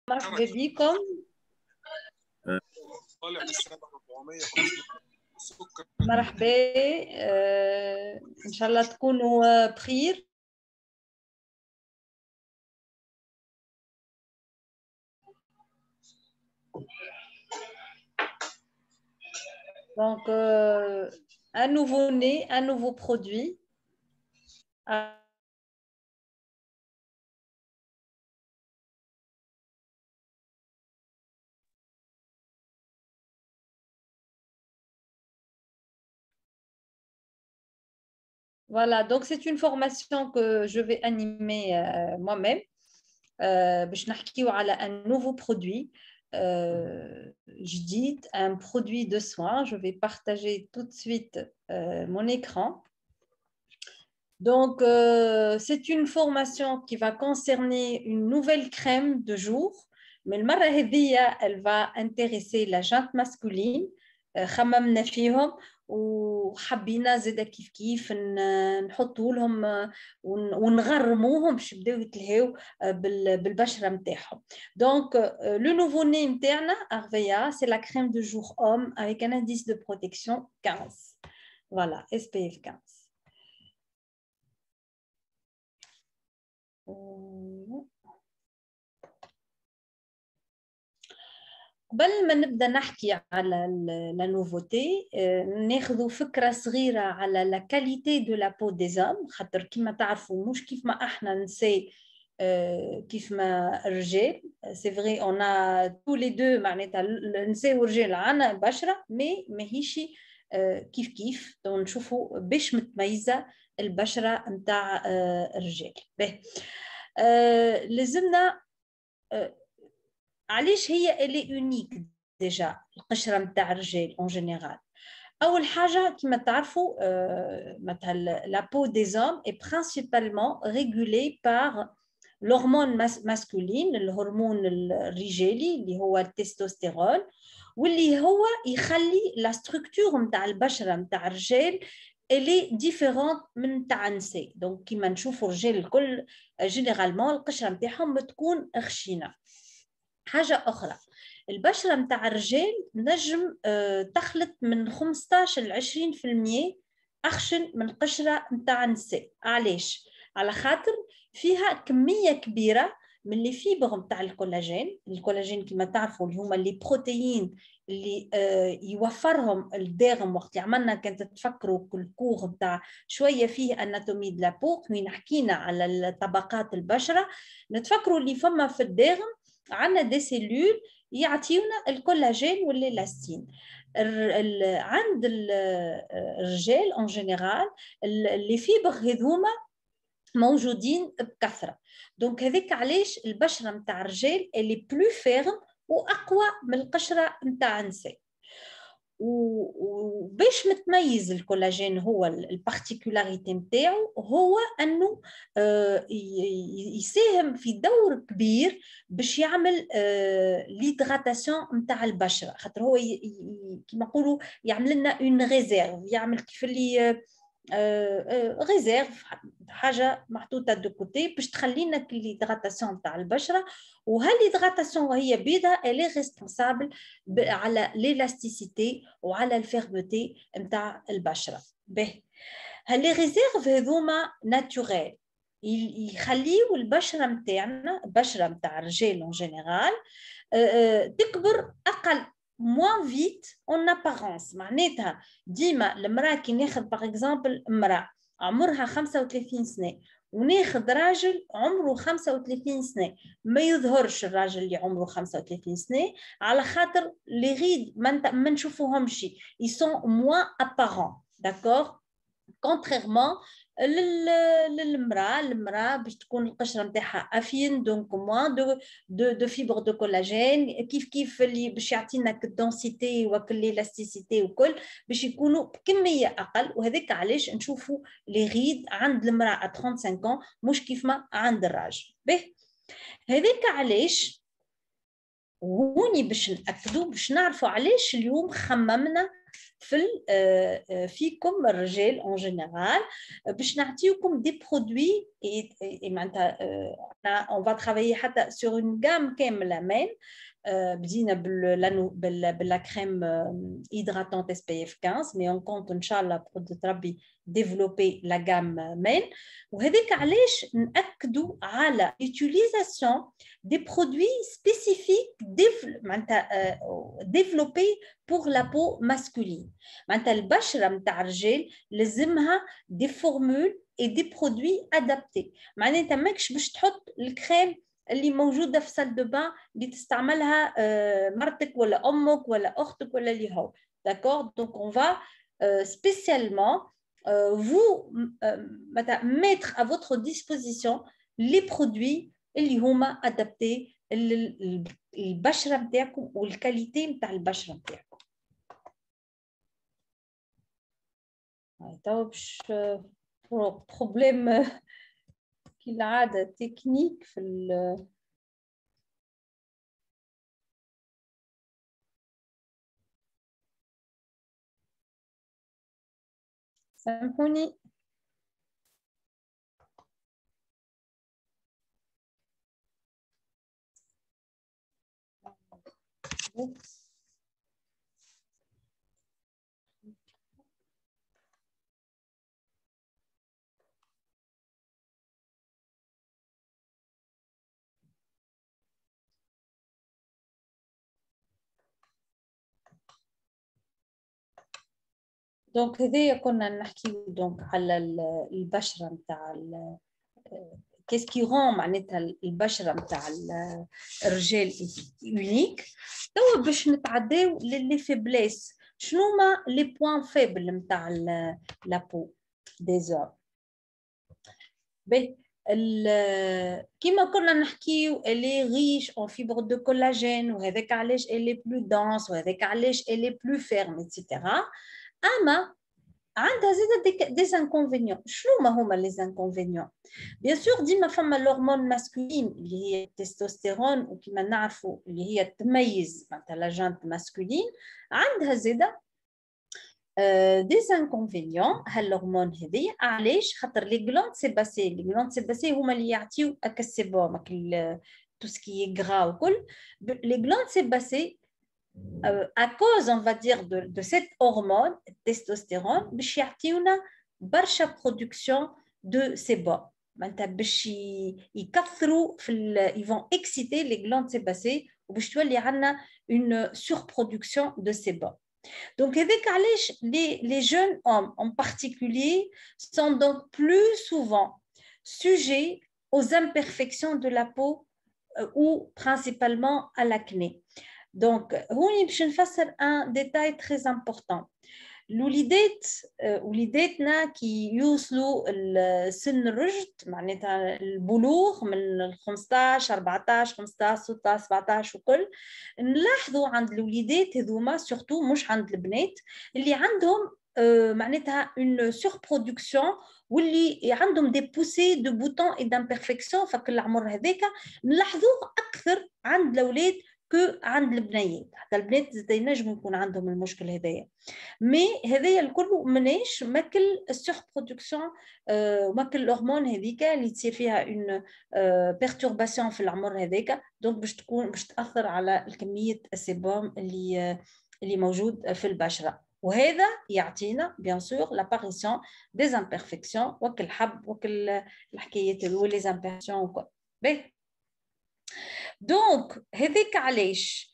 مرحبا بكم. مرحبا، إن شاء الله تكونوا بخير. Donc, un nouveau-né, un nouveau produit. Voilà, donc c'est une formation que je vais animer moi-même. باش نحكيو على un nouveau produit جديد, un produit de soin. Je vais partager tout de suite mon écran. Donc, c'est une formation qui va concerner une nouvelle crème de jour, mais المرة هذية elle va intéresser la jante masculine. خممنا فيهم وحبينا زاده كيف نحطوا لهم ونغرموهم باش يبداو يتلهاو بالبشره نتاعهم. Donc le nouveau-né نتاعنا Arvea, c'est la crème de jour homme avec un indice de protection 15. Voilà, SPF 15. قبل ما نبدا نحكي على لا نوفوتي, ناخذ فكره صغيره على لا كاليتي دو لا بو دي زوم, خاطر كيما تعرفوا مش كيف ما احنا نساء كيف ما الرجال. سي فري اون ا تو لي دو, معناتها النساء والرجال عندنا بشره مي ماهيش كيف كيف. نشوفوا باش متميزه البشره نتاع الرجال. باهي, لازمنا علاش هي الي اونيك ديجا القشره نتاع الرجال اون جينيرال. اول حاجه كما تعرفوا مثلا لا بو دي زوم اي برينسيبالمون ريغولي بار l'hormone masculine, الهرمون الرجالي اللي هو التستوستيرون, واللي هو يخلي لا ستركتور نتاع البشره نتاع الرجال اللي ديفيرونت من تاع النساء. دونك كيما نشوفوا الرجال الكل جينيرالمون القشره نتاعهم تكون خشينه. حاجة أخرى, البشرة متاع الرجال نجم تخلط من 15 ل 20% أخشن من القشرة متاع النساء. علاش؟ على خاطر فيها كمية كبيرة من اللي فيبر متاع الكولاجين. الكولاجين كما تعرفوا اللي هما اللي بروتيين اللي يوفرهم الداغم. وقت اللي عملنا كانت تفكروا كل كور متاع شوية فيه اناتومي دو لا بو, وين حكينا على طبقات البشرة, نتفكروا اللي فما في الداغم عندنا دي سيلول يعطيونا الكولاجين والإلاستين. عند الرجال اون جينيرال اللي فيبر هذوما موجودين بكثره. دونك هذيك علاش البشره نتاع الرجال اللي بلو فيرم واقوى من القشره نتاع النساء. وباش متميز الكولاجين, هو البارتيكولاريتي نتاعو هو انه يساهم في دور كبير باش يعمل ليدغاتاسيون نتاع البشره. خاطر هو كيما نقولوا يعمل لنا اون ريزيرف, يعمل كيف اللي ريزيرف, حاجه محطوطه دو كوتي باش تخلي لنا ليدغاتاسيون نتاع البشره. وهالليدغاتاسيون وهي بيضه الي ريسبونسابل على ليلاستيسيتي وعلى الفيرموتي نتاع البشره. به هاللي ريزيرف هذوما ناتوريل يخليو البشره نتاعنا, البشره نتاع الرجال اون جينيرال, تكبر اقل moins vite en apparence. معناتها ديما المراه كي ناخذ باغ اكزومبل امراه عمرها 35 سنه وناخذ راجل عمره 35 سنه, ما يظهرش الراجل اللي عمره 35 سنه على خاطر لي غيد ما نشوفوهمش, ils sont moins apparents, d'accord, contrairement للمراه باش تكون القشره نتاعها افين, دونك موان دو فيبر دو كولاجين, كيف اللي باش يعطينا الدنسيتي والإلاستيسيتي وكل باش يكونوا بكميه اقل. وهذاك علاش نشوفوا لي غيد عند المراه 35 مش كيف ما عند الراجل. به هذاك علاش هوني باش ناكدوا باش نعرفوا علاش اليوم خممنا فيكم الرجال en général باش نعطيوكم des produits et معناتها on va travailler حتى sur une gamme كاملة من بدينا بلا crème hydratante SPF 15 mais on compte ان شاء الله بقدرة ربي développer la gamme من وهذيك علاش نأكدوا على utilisation des produits spécifiques développés pour la peau masculine. معناتها البشرة متاع الرجال لازمها des formules et des produits adaptés. معناتها ماكش باش تحط الكريم اللي موجوده في سال دو بان اللي تستعملها مرتك ولا امك ولا اختك ولا اللي هو داكور دونك اون فا spécialement vous mettre à votre disposition les produits اللي هما adaptés للبشره نتاعكم والكاليتي نتاع البشره نتاعكم. تو باش بروبليم كالعادة تكنيك في سامحوني. دونك هذايا كنا نحكيو دونك على البشره نتاع كيس كي رون معناتها البشره نتاع الرجال يونيك. توا باش نتعداو للي فيبليس. شنو هما لي بوين فيبل نتاع لابو دي زوم؟ كيما كنا نحكيو اللي ريش اون فيبر دو كولاجين وهذاك علاش اللي بلو دانس وهذاك علاش اللي بلو فيرم ايتترا. اما عندها زيد دي انكونفينيون. شنو ما هما لي انكونفينيون؟ بيان سور ديما فما الهرمون ماسكولين اللي هي التستوستيرون وكيما نعرفوا اللي هي تميز معناتها لا جانت ماسكولين. عندها زيد دي انكونفينيون هالهرمون هذيا. علاش؟ خاطر لي غلاند سيباسي هما اللي يعطيو هكا السيبوم تو سكي غرا وكل. لي غلاند سيباسي à cause, on va dire, de cette hormone, testostérone, باش يعطيونا برشا production de sébum. معناتها باش يكثروا ils vont exciter les glandes sébacées وباش تولي عندنا une surproduction de sébum. Donc هذاك علاش les jeunes hommes en particulier sont donc plus souvent sujets aux imperfections de la peau ou principalement à l'acné. Donc, هوني باش نفسر un détail très important. وليداتنا كي يوصلوا لسن الرشد معناتها البلوغ من 15 14 15 16 17 وكل، نلاحظوا عند الوليدات هذوما سورتو مش عند البنات اللي عندهم معناتها une surproduction واللي عندهم دي بوسي دو بوتون اي دامبيرفكسيون. فك العمر هذاك نلاحظوه اكثر عند الاولاد كو عند البنيات. حتى البنات زاد ينجموا يكون عندهم المشكل هذايا. مي هذايا الكل مناش ماكل السور برودكسيون ماكل الهرمون هذيك اللي تصير فيها اون بيرتورباسيون في العمر هذاك. دونك باش تاثر على كميه السيبوم اللي موجود في البشره، وهذا يعطينا بيان سور لاباريسيون دي امبيرفكسيون وكل حب وكل الحكايات ولي امبيرفكسيون وكل. دونك هذيك علاش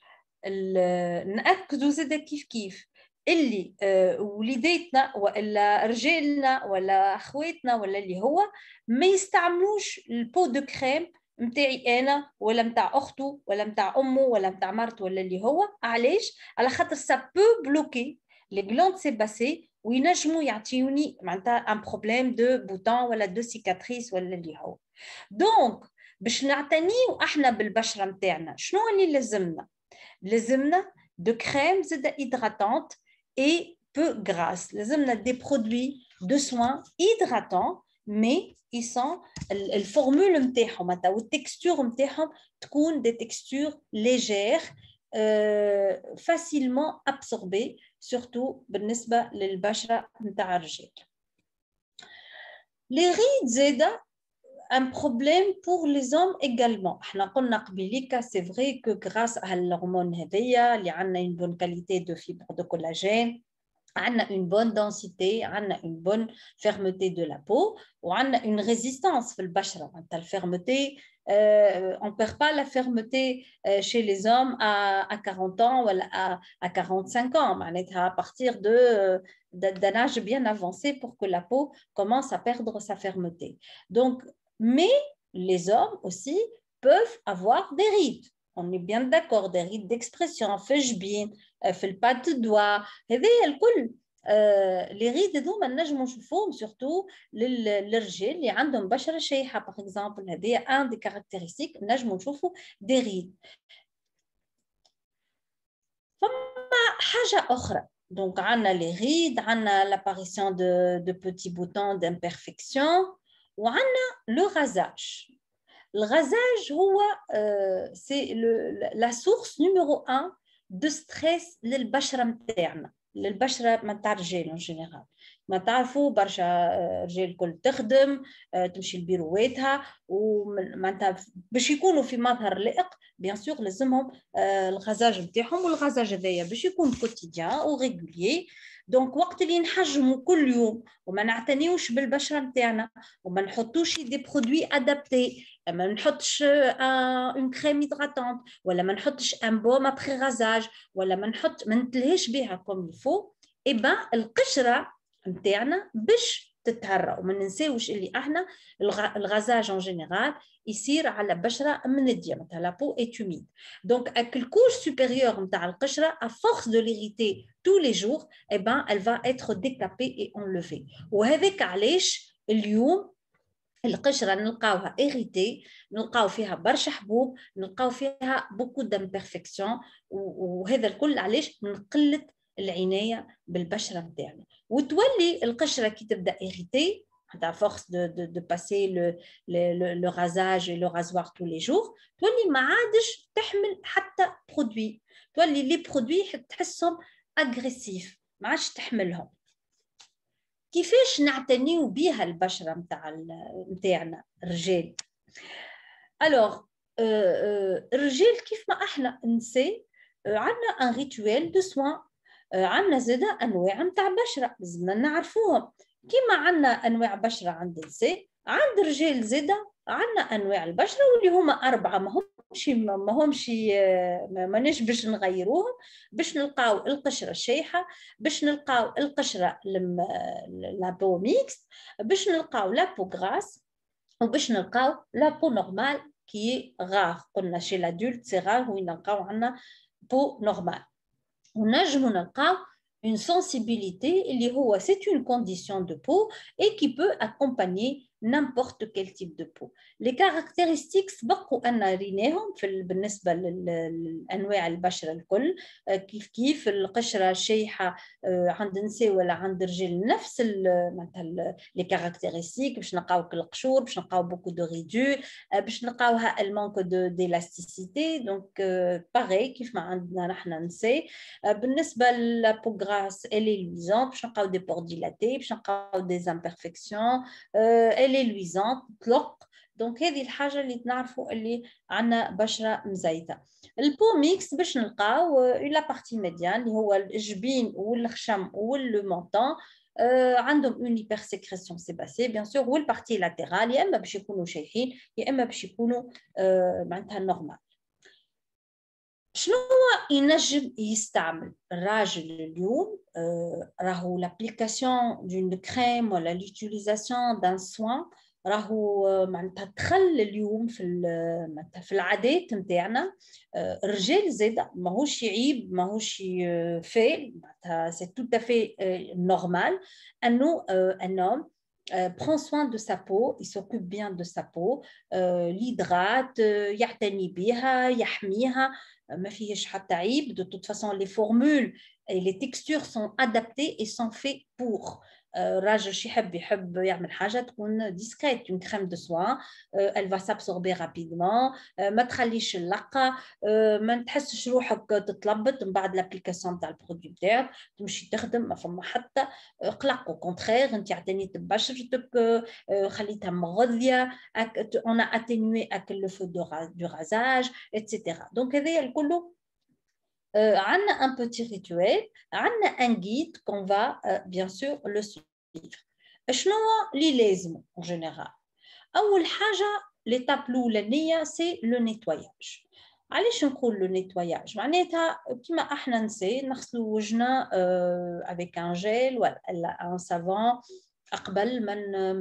ناكدوا زاد كيف اللي وليداتنا ولا رجالنا ولا اخواتنا ولا اللي هو ما يستعملوش البو دو كريم متاعي انا ولا متاع اخته ولا متاع امه ولا متاع مرته ولا اللي هو. علاش؟ على خاطر سا بو بلوكي لي غلاند سيباسي وينجموا يعطيوني معناتها ان بروبليم دو بوتون ولا دو سيكاتريس ولا اللي هو. دونك باش نعتنيو احنا بالبشره نتاعنا شنو اللي لازمنا دو كريم زاد هيدراتونت اي بو غراس. لازمنا دي برودوي دو سوان هيدراتون مي يسون الفورمول نتاعهم والتكستور نتاعهم تكون دي تكستور ليجير facilement absorbées surtout بالنسبة للبشرة نتاع الرجال. Les rides زادا un problème pour les hommes également. احنا قلنا قبيليكا c'est vrai que grâce à l'hormone هذيا اللي عندنا une bonne qualité de fibre de collagène, عندنا une bonne densité, عندنا une bonne fermeté de la peau وعندنا une résistance في البشرة. معناتها الفيرمتي on ne perd pas la fermeté chez les hommes à 40 ans ou à 45 ans. معناتها à partir d'un âge bien avancé pour que la peau commence à perdre sa fermeté. Donc, mais les hommes aussi peuvent avoir des rides. On est bien d'accord, des rides d'expression, في الجبين, في البات doigt, هذه الكل. les rides هذوما نجموا نشوفوهم surtout للرجال اللي عندهم بشرة شيحة par exemple. هذه un des caractéristiques نجموا نشوفوا des rides. فما حاجة أخرى. Donc عندنا les rides, عندنا l'apparition de petits boutons d'imperfection وعندنا le rasage. Le rasage c'est la source numéro 1 de stress للبشرة متاعنا. للبشرة متاع الرجال en général. ما تعرفوا برشا رجال الكل تخدم تمشي لبيرواتها ومعناتها باش يكونوا في مظهر لائق بيان سور لازمهم الغازاج نتاعهم والغازاج هذايا باش يكون كوتيديان او ريغوليي. دونك وقت اللي نحجموا كل يوم وما نعتنيوش بالبشره نتاعنا وما نحطوش دي برودوي ادابتي، ما نحطش اون كريم هيدراتونت ولا ما نحطش ان بوم ابري غازاج ولا ما نتلهيش بها كوم الفو، اي بان القشره نتاعنا باش تتهرى. وما ننساوش اللي احنا الغازاج en général يصير على بشره منديه، مثلا la peau est humide. Donc الكوش supérieure نتاع القشره à force de l'irriter tous les jours eh ben elle va être décapée et enlevée. وهذاك علاش اليوم القشره نلقاوها إيريتي، نلقاو فيها برشا حبوب، نلقاو فيها بوكو دامبيرفكسيون، وهذا الكل علاش من قله العنايه بالبشره نتاعنا. وتولي القشره كي تبدا إيريتي à force de passer le rasage et le rasoir tous les jours، تولي ما عادش تحمل حتى برودوي، تولي لي برودوي تحسهم اغريسيف ما عادش تحملهم. كيفاش نعتنيو بها البشره نتاعنا الرجال؟ الوغ الرجال كيف ما احنا نسي عندنا ان ريتوال دو سوان، عندنا زاده انواع نتاع بشره لازمنا نعرفوهم. كيما عندنا انواع بشره عند النساء عند الرجال زاده عندنا انواع البشره واللي هما اربعه، ماناش باش نغيروهم، باش نلقاو القشره الشيحه، باش نلقاو القشره لابو ميكس، باش نلقاو لابو غراس، وباش نلقاو لابو نورمال كي غار. قلنا شي لادولت سي غار وين نلقاو عندنا بو نورمال. ونجمو نلقاو une sensibilité اللي هو c'est une condition de peau et qui peut accompagner n'importe quel type de peau. Les caractéristiques سبقوا أن ريناهم بالنسبة لأنواع البشرة الكل، كيف القشرة الشيحة عند النساء ولا عند الرجال نفس مثلا les caractéristiques، باش نلقاو القشور، باش نلقاو beaucoup de ridules، باش نلقاوها المانك d'élasticité. donc pareil كيف ما عندنا نحن نساء. بالنسبة للبو غراس elle est luisante، باش نلقاو des pores dilatés، باش نلقاو des imperfections، elle est luisante تلق. دونك هذه الحاجه اللي نعرفوا اللي عندنا بشره مزيته. البو ميكس باش نلقاو لا بارتي ميديان اللي هو الجبين والخشم والمونطون عندهم اون هيبر سيكريسيون سيباسي بيان سور، والبارتي لاترال يا اما باش يكونوا شايحين يا اما باش يكونوا معناتها نورمال. شنو هو ينجم يستعمل الراجل اليوم؟ راهو لابليكاسيون دون كريم ولا لوتيليزاسيون دان سوان راهو معناتها دخل اليوم في العادات نتاعنا. الرجال زاده ماهوش عيب، ماهوش فعل، معناتها سي تو افي نورمال انه ان homme prend soin de sa peau, il s'occupe bien de sa peau, l'hydrate, يعتني بها، يحميها، ما فيهش حتى عيب. De toute façon les formules et les textures sont adaptées et sont faites pour. الراجل شي يحب يعمل حاجه تكون ديسكريت. une crème de soin elle va s'absorber rapidement ما تخليش اللقه ما تحسش روحك تتلبط من بعد لابليكاسيون تاع البرودوي بتاعك تمشي تخدم ما فما حتى قلق. au contraire انت اعتنيت ببشرتك خليتها مغذيه on a atténué le feu du rasage etc. donc هذا الكل عندنا un petit rituel, عندنا un guide qu'on va bien sûr le suivre. شنو اللي لازم en général؟ أول حاجة l'étape الأولانية c'est le nettoyage. علاش نقول لو نيتواياج؟ معناتها كيما احنا نغسلوا وجهنا avec un gel ولا un savon قبل ما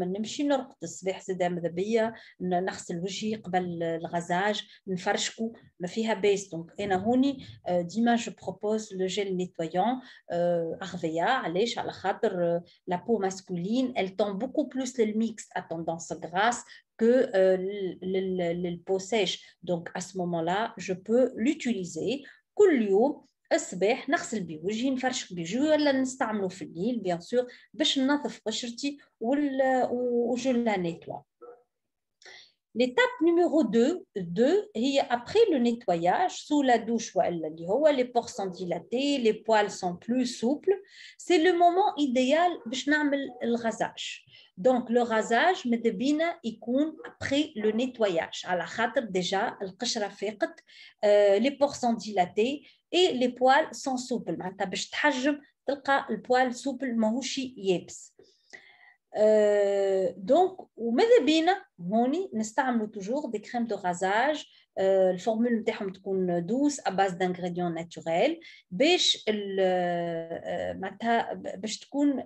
نمشي نرقد الصباح. زاده ماذا بيا نغسل وجهي قبل الغساج نفرشكو ما فيها باس. دونك انا هوني ديما جو بروبوز لو جيل نيتوايون اغفيا. علاش؟ على خاطر لا بو ماسكولين elle tend beaucoup plus للميكس à tendance grasse que le peau sèche. Donc à ce moment-là je peux l'utiliser كل يوم الصباح نغسل بيه وجهي نفرشك بيه ولا نستعمله في الليل بيان سور باش ننظف بشرتي وجو لا نيتوا. L'étape numéro 2 هي après le nettoyage sous la douche ولا اللي هو les pores sont dilatés, les poils sont plus souples. C'est le moment idéal باش نعمل الغساج. Donc le rasage ماذا بينا يكون après le nettoyage على خاطر déjà القشرة فاقت les pores sont dilatés et les poils sont souples. معناتها باش تحجم تلقى البوال سوبل ماهوش يابس. دونك وماذا بينا هوني نستعملوا توجور دي كريم دو غازاج الفورمول نتاعهم تكون دوس ا باز دانغريديون ناتوريل باش معناتها باش تكون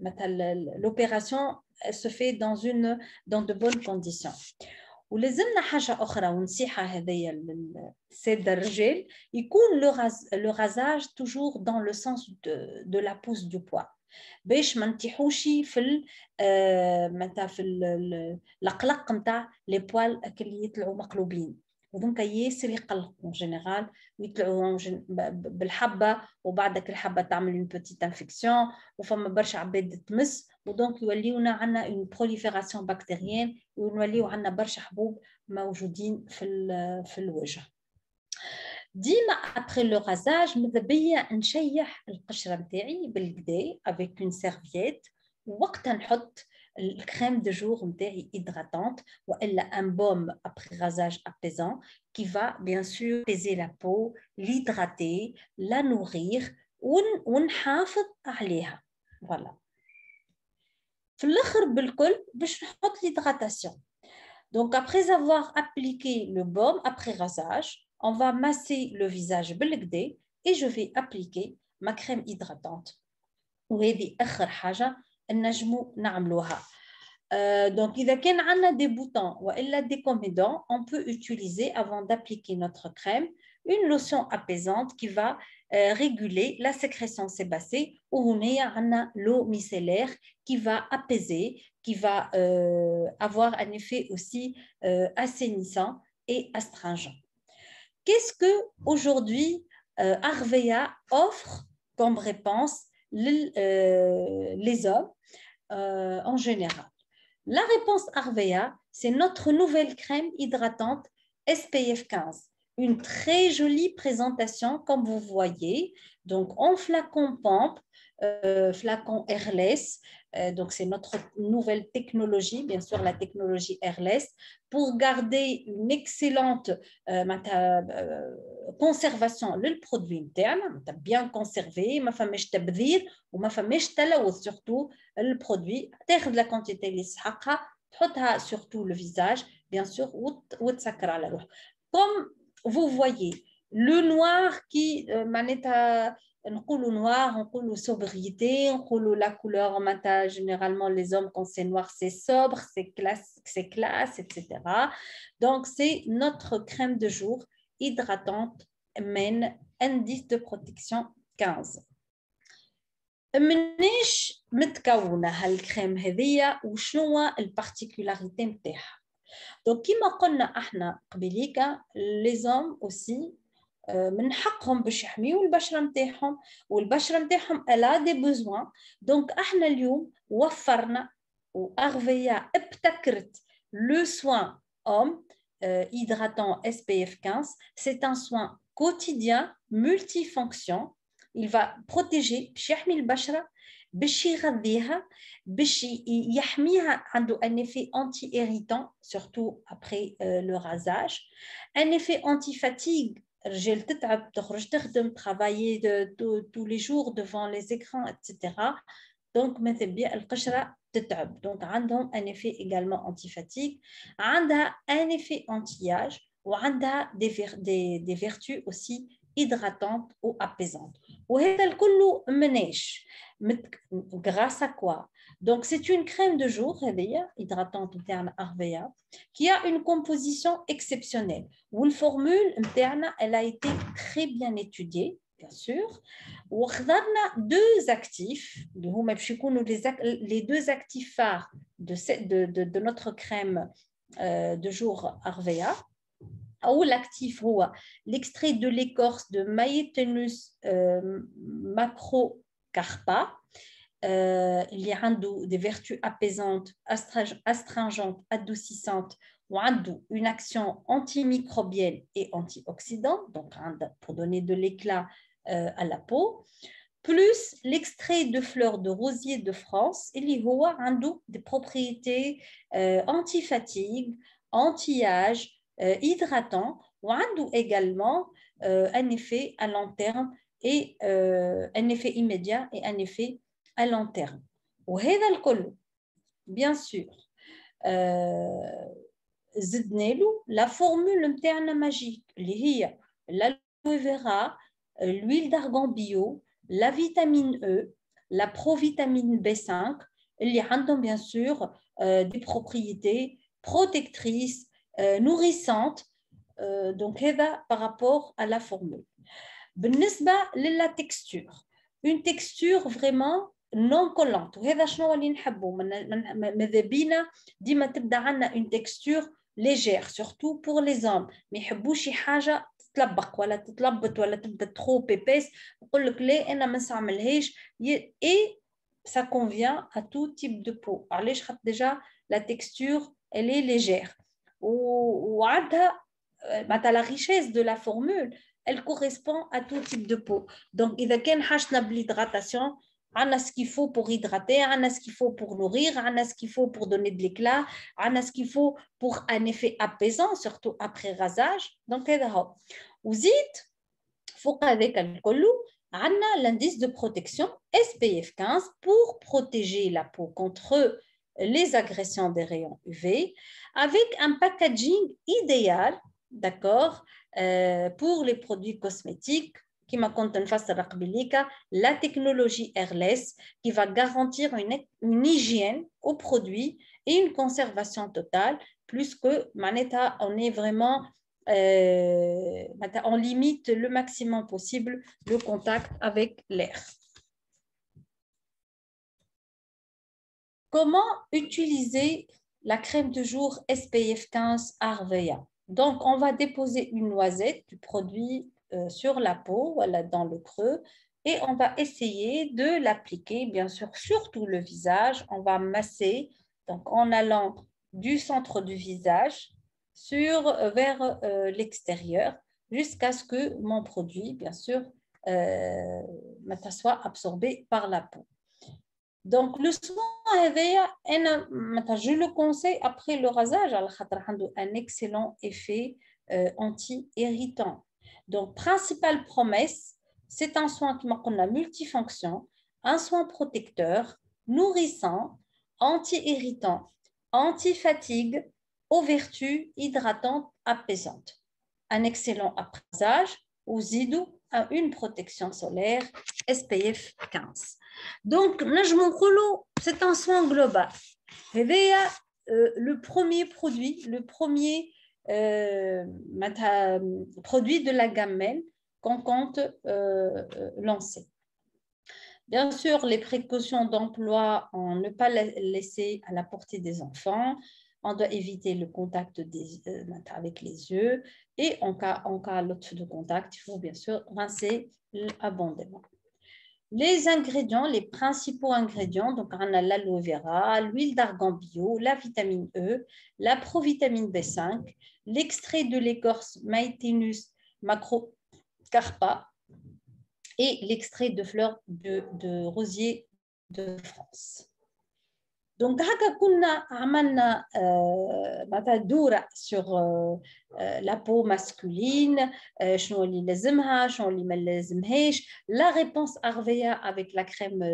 مثلا لوبيراسيون se fait dans de bonnes conditions. ولازمنا حاجه اخرى ونصيحه هذيا للساده الرجال يكون لو غازاج توجور dans le sens de la pousse du poids باش ما نطيحوش في معناتها في القلق نتاع لي بوال اللي يطلعوا مقلوبين ودونك ياسر يقلقوا ان جينيرال ويطلعوا بالحبه وبعدك الحبه تعمل اون بوتيت انفيكسيون وفما برشا عباد تمس ودونك يوليونا عندنا اون بروليفيراسيون بكتيريين ونوليو عندنا برشا حبوب موجودين في الوجه. ديما après le rasage ماذا بيا نشيح القشره نتاعي بالكدا avec une serviette ووقتها نحط الكريم دو جور نتاعي hydrantante والا un baume après rasage apaisant qui va bien sûr apaiser la peau, l'hydrater, la nourrir ونحافظ عليها. voilà. في الاخر بالكل باش نحط l'hydratation. Donc après avoir appliqué le baume après rasage on va masser le visage بالكدا et je vais appliquer ma crème hydratante. وهذه آخر حاجة نجمو نعملوها. Donc إذا كان عندنا des boutons وإلا des comédons, on peut utiliser avant d'appliquer notre crème une lotion apaisante qui va réguler la sécrétion sébacée. وهنا عندنا l'eau micellaire qui va apaiser, qui va avoir un effet aussi assainissant et astringent. Qu'est-ce que aujourd'hui Arvea offre comme réponse les hommes en général? La réponse Arvea, c'est notre nouvelle crème hydratante SPF 15. Une très jolie présentation comme vous voyez. Donc en flacon pompe, flacon airless. Donc c'est notre nouvelle technologie, bien sûr la technologie airless, pour garder une excellente conservation le produit interne, bien conservé, ma فماش تبذير وما فماش تلوث surtout le produit. تاخذ la quantité اللي يسحقها تحطها surtout le visage, bien sûr وتسكر على روح. Comme vous voyez, le noir qui معناتها نقولوا noir, on نقولوا sobriété, on نقولوا la couleur معناتها généralement les hommes quand c'est noir c'est sobre, c'est classe, etc. Donc c'est notre crème de jour hydratante من indice de protection 15. منيش متكونة هالكريم هذية وشنو البارتيكولاريتي نتاعها. Donc كما قلنا احنا قبليك les hommes aussi من حقهم باش يحميوا البشرة متاعهم والبشرة متاعهم elle a des besoins. Donc احنا اليوم وفرنا وأغذية ابتكرت le soin homme hydratant SPF 15. C'est un soin quotidien multifonction. Il va protéger باش يحمي البشرة باش يغذيها باش يحميها عنده un effet anti-irritant surtout après le rasage, un effet anti-fatigue. الرجال تتعب تخرج تخدم travailler tous les jours devant les écrans etc. donc ماذا بيا القشرة تتعب. donc عندهم un effet également anti-fatigue, عندها un effet anti-âge وعندها des vertus aussi hydratantes ou apaisantes. وهذا الكل مناش grâce à quoi? Donc c'est une crème de jour hydratante interne Arvea qui a une composition exceptionnelle. Où la formule interne elle a été très bien étudiée bien sûr. On a deux actifs, les deux actifs phares de notre crème de jour Arvea. Ou l'actif l'extrait de l'écorce de Maïtenus macrocarpa. Il y a des vertus apaisantes, astringentes, adoucissantes, ou une action antimicrobienne et antioxydante, donc pour donner de l'éclat à la peau, plus l'extrait de fleurs de rosier de France, il y a des propriétés anti-fatigue, anti-âge, hydratant, ou également un effet à long terme et un effet immédiat et un effet à long terme. وهذا الكل bien sûr زدنا له la formule نتاعنا ماجيك اللي هي l'aloe vera, l'huile d'argan bio, la vitamine E, la provitamine B5 اللي عندهم bien sûr des propriétés protectrices, nourrissantes. Donc هذا par rapport à la formule. بالنسبة للا texture, une texture vraiment non collante. وهذا شنو اللي نحبه ماذا بينا ديما تبدا عندنا une texture légère surtout pour les hommes. ما يحبوش شي حاجه تتلبق ولا تتلبط ولا تبدا trop épaisse. يقول لك لا انا ما نستعملهاش. et ça convient à tout type de peau. علاش خاطر déjà la texture elle est légère وعندها la richesse de la formule elle correspond à tout type de peau. Donc إذا كان حاجتنا بالhydratation on a ce qu'il faut pour hydrater, on a ce qu'il faut pour nourrir, on a ce qu'il faut pour donner de l'éclat, on a ce qu'il faut pour un effet apaisant, surtout après rasage. Donc, فوق هذاك الكل عندنا l'indice de protection SPF 15 pour protéger la peau contre les agressions des rayons UV avec un packaging idéal, d'accord, pour les produits cosmétiques. كما كنت نفسر قبل la technologie airless qui va garantir une hygiène aux produits et une conservation totale plus que on est vraiment on limite le maximum possible le contact avec l'air. Comment utiliser la crème de jour SPF 15 Arvea? Donc on va déposer une noisette du produit sur la peau, voilà, dans le creux, et on va essayer de l'appliquer, bien sûr, sur tout le visage. On va masser, donc en allant du centre du visage vers l'extérieur, jusqu'à ce que mon produit, bien sûr, soit absorbé par la peau. Donc, le soin je le conseille après le rasage, un excellent effet anti-irritant. Donc, principale promesse, c'est un soin qui m'a multifonction, un soin protecteur, nourrissant, anti-irritant, anti-fatigue, aux vertus hydratantes, apaisantes. Un excellent apprasage, aux zidou, une protection solaire SPF 15. Donc, c'est un soin global. Le premier produit, produit de la gamme qu'on compte lancer. Bien sûr, les précautions d'emploi, ne pas laisser à la portée des enfants. On doit éviter le contact avec les yeux. Et en cas de contact, il faut bien sûr rincer abondamment. Les ingrédients, les principaux ingrédients, donc on a l'aloe vera, l'huile d'argan bio, la vitamine E, la provitamine B5, l'extrait de l'écorce Maïthinus macrocarpa et l'extrait de fleurs de rosier de France. Donc, on a دورة sur la peau masculine, شنو اللي لازمها, شنو اللي ما لازمهاش, la réponse Arvea avec la crème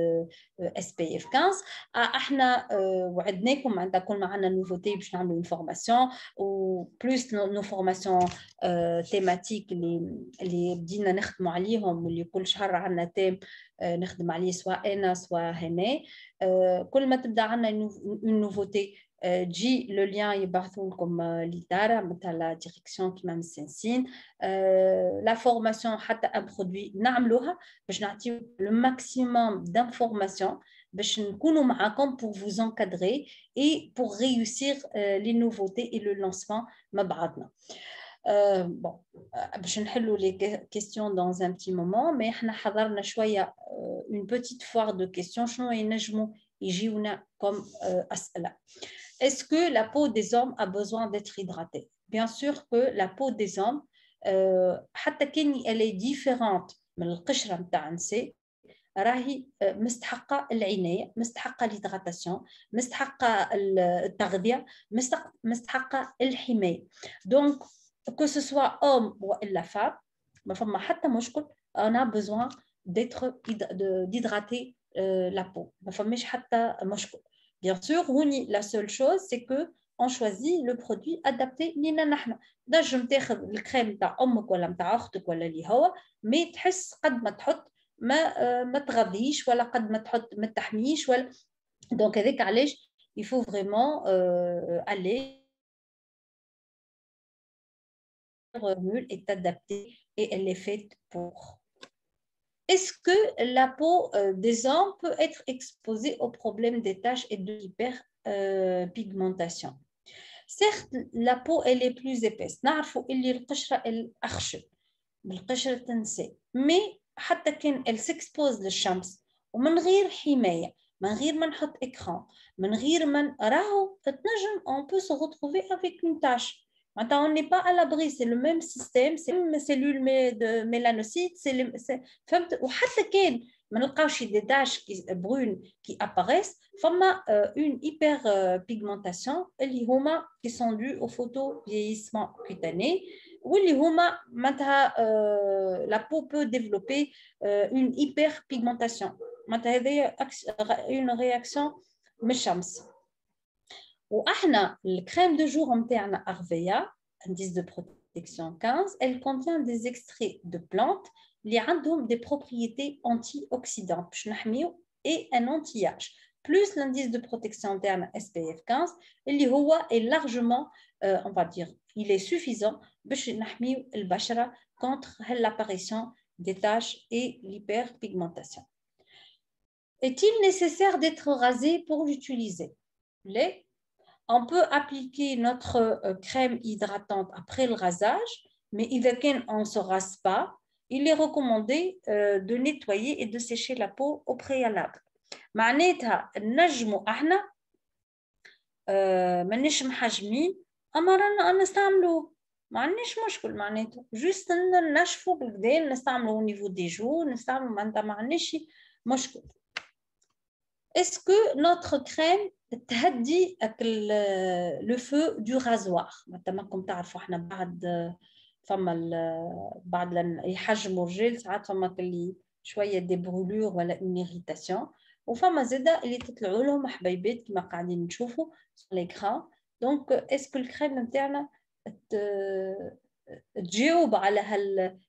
SPF 15. احنا وعدناكم معناتها كل ما عندنا نوفوتي باش نعملوا une formation و plus nos formations thématiques اللي بدينا نخدموا عليهم واللي كل شهر عندنا تيم نخدم عليه سواء انا سواء هنا. كل ما تبدا عندنا une nouveauté تجي لو ليان يبعثوا لكم الاداره نتاع لا ديريكسيون كيما مسنسين. لا فورماسيون حتى ان برودوي نعملوها باش نعطيو لو ماكسيموم دانفورماسيون باش نكونوا معاكم pour vous encadrer et pour réussir les nouveautés et le lancement مع بعضنا. bon باش نحلوا les questions dans un petit moment, mais احنا حضرنا شويه une petite foire de questions. شنو ينجموا يجيونا comme أسئلة. Est-ce que la peau des hommes a besoin d'être hydratée? Bien sûr que la peau des hommes حتى كان elle est différente من القشرة متاع النساء راهي مستحقة العناية, مستحقة الهيدراتاسيون, مستحقة التغذية, مستحقة الحماية. Donc que ce soit homme ou la femme, ما فما حتى مشكل, on a besoin d'hydrater la peau. ما فماش حتى مشكل. Bien sûr, la seule chose, c'est qu'on choisit le produit adapté لنا نحن. نجم تاخذ الكريم نتاع أمك ولا نتاع أختك ولا اللي هو, ما تحس قد ما تحط ما تغذيش ولا قد ما تحط ما تحميش ولا. Donc هذاك علاش il faut vraiment aller. La formule est adaptée et elle est faite pour. Est-ce que la peau des hommes peut être exposée aux problèmes des taches et de l'hyperpigmentation? Certes, la peau elle est plus épaisse. نعرفوا اللي القشرة الأخشن بالقشرة النساء, mais حتى كان elle s'expose للشمس ومن غير حماية, من غير ما نحط écran, من غير ما راهو تنجم on peut se retrouver avec une tache. Maintenant, on n'est pas à l'abri, c'est le même système, c'est les mêmes cellules de mélanocytes, ou حتى كان ما نلقاوش des taches brunes qui apparaissent, فما une hyperpigmentation اللي هما qui sont dues au photovieillissement cutané, واللي هما معناتها la peau peut développer une hyperpigmentation. معناتها هذه une réaction من الشمس. وإحنا الكريم دو جور نتاعنا Arvea, indice de protection 15, elle contient des extraits de plantes اللي عندهم des propriétés antioxydantes باش نحميو et un anti-âge, plus l'indice de protection interne SPF 15 اللي هو est largement on va dire il est suffisant باش نحميو البشرة contre l'apparition des taches et l'hyperpigmentation. Est-il nécessaire d'être rasé pour l'utiliser? On peut appliquer notre crème hydratante après le rasage, mais on ne se rase pas, il est recommandé de nettoyer et de sécher la peau au préalable. معناتها نجموا احنا مانيش محجمين اما رانا نستعملوه, ما عندناش مشكل معناتها جوست نشفوا بالكدا نستعملوه au niveau des joues, نستعملوا معناتها ما عندناش مشكل. Est-ce que notre crème تهدي le feu du rasoir? مثلا كم تعرفوا احنا بعد يحجموا الرجال ساعات فما اللي شويه دي برولور ولا une irritation, وفما زاده اللي تطلعوا لهم حبيبات كما قاعدين نشوفوا sur l'écran. Donc est-ce que الكريم نتاعنا تجاوب على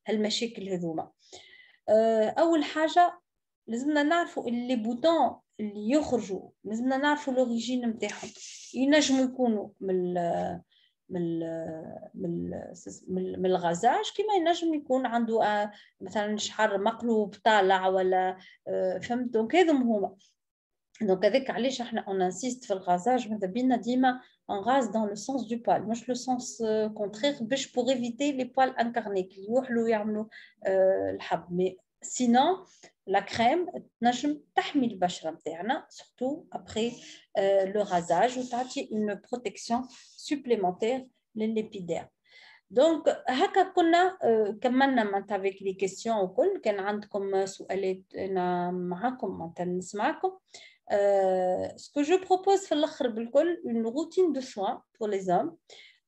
هالمشاكل هذوما؟ اول حاجه لازمنا نعرفوا اللي بوتون اللي يخرجوا لازمنا نعرفوا لوريجين نتاعهم. ينجموا يكونوا من الغازاج, كما ينجم يكون عنده مثلا شعر مقلوب طالع ولا فهمت. دونك هذم هما. دونك هذاك علاش احنا اون انسيست في الغازاج, ماذا بينا ديما on rase dans le sens du poil, مش le sens contraire, pour éviter les poils incarnés qui يوحلوا يعملوا الحب. Mais sinon, la crème تنجم تحمي البشرة متاعنا surtout après le rasage وتعطي une protection supplémentaire للإبيديرم. دونك هكا كنا كملنا معناتها avec les questions وكل. كان عندكم سؤالات انا معاكم معناتها نسمعكم. Ce que je propose في الاخر بالكل une routine de soins pour les hommes.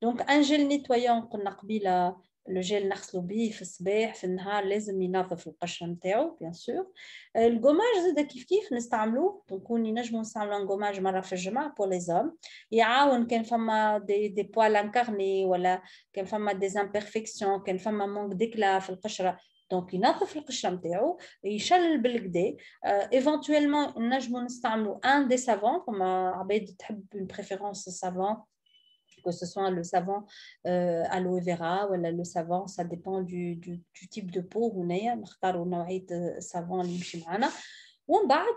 donc un gel nettoyant قلنا قبيله لو جيل نغسلو بيه في الصباح في النهار لازم ينظف القشره نتاعو بيان سور. القماج زاد كيف نستعملوه نكون نجمو نستعملو القماج مره في الجمعه بور لي زوم يعاون كان فما دي بوال انكارني ولا كان فما دي امبيرفيكسيون كان فما مونك ديكلا في القشره دونك ينظف القشره نتاعو يشلل بالكدا. ايفونتويلمون نجمو نستعملو ان دي سافون كما عباد تحب اون بريفيرونس سافون que ce soit le savon aloe vera ou le savon, ça dépend du type de peau. نختاروا نوعية الصابون اللي يمشي معنا. ومن بعد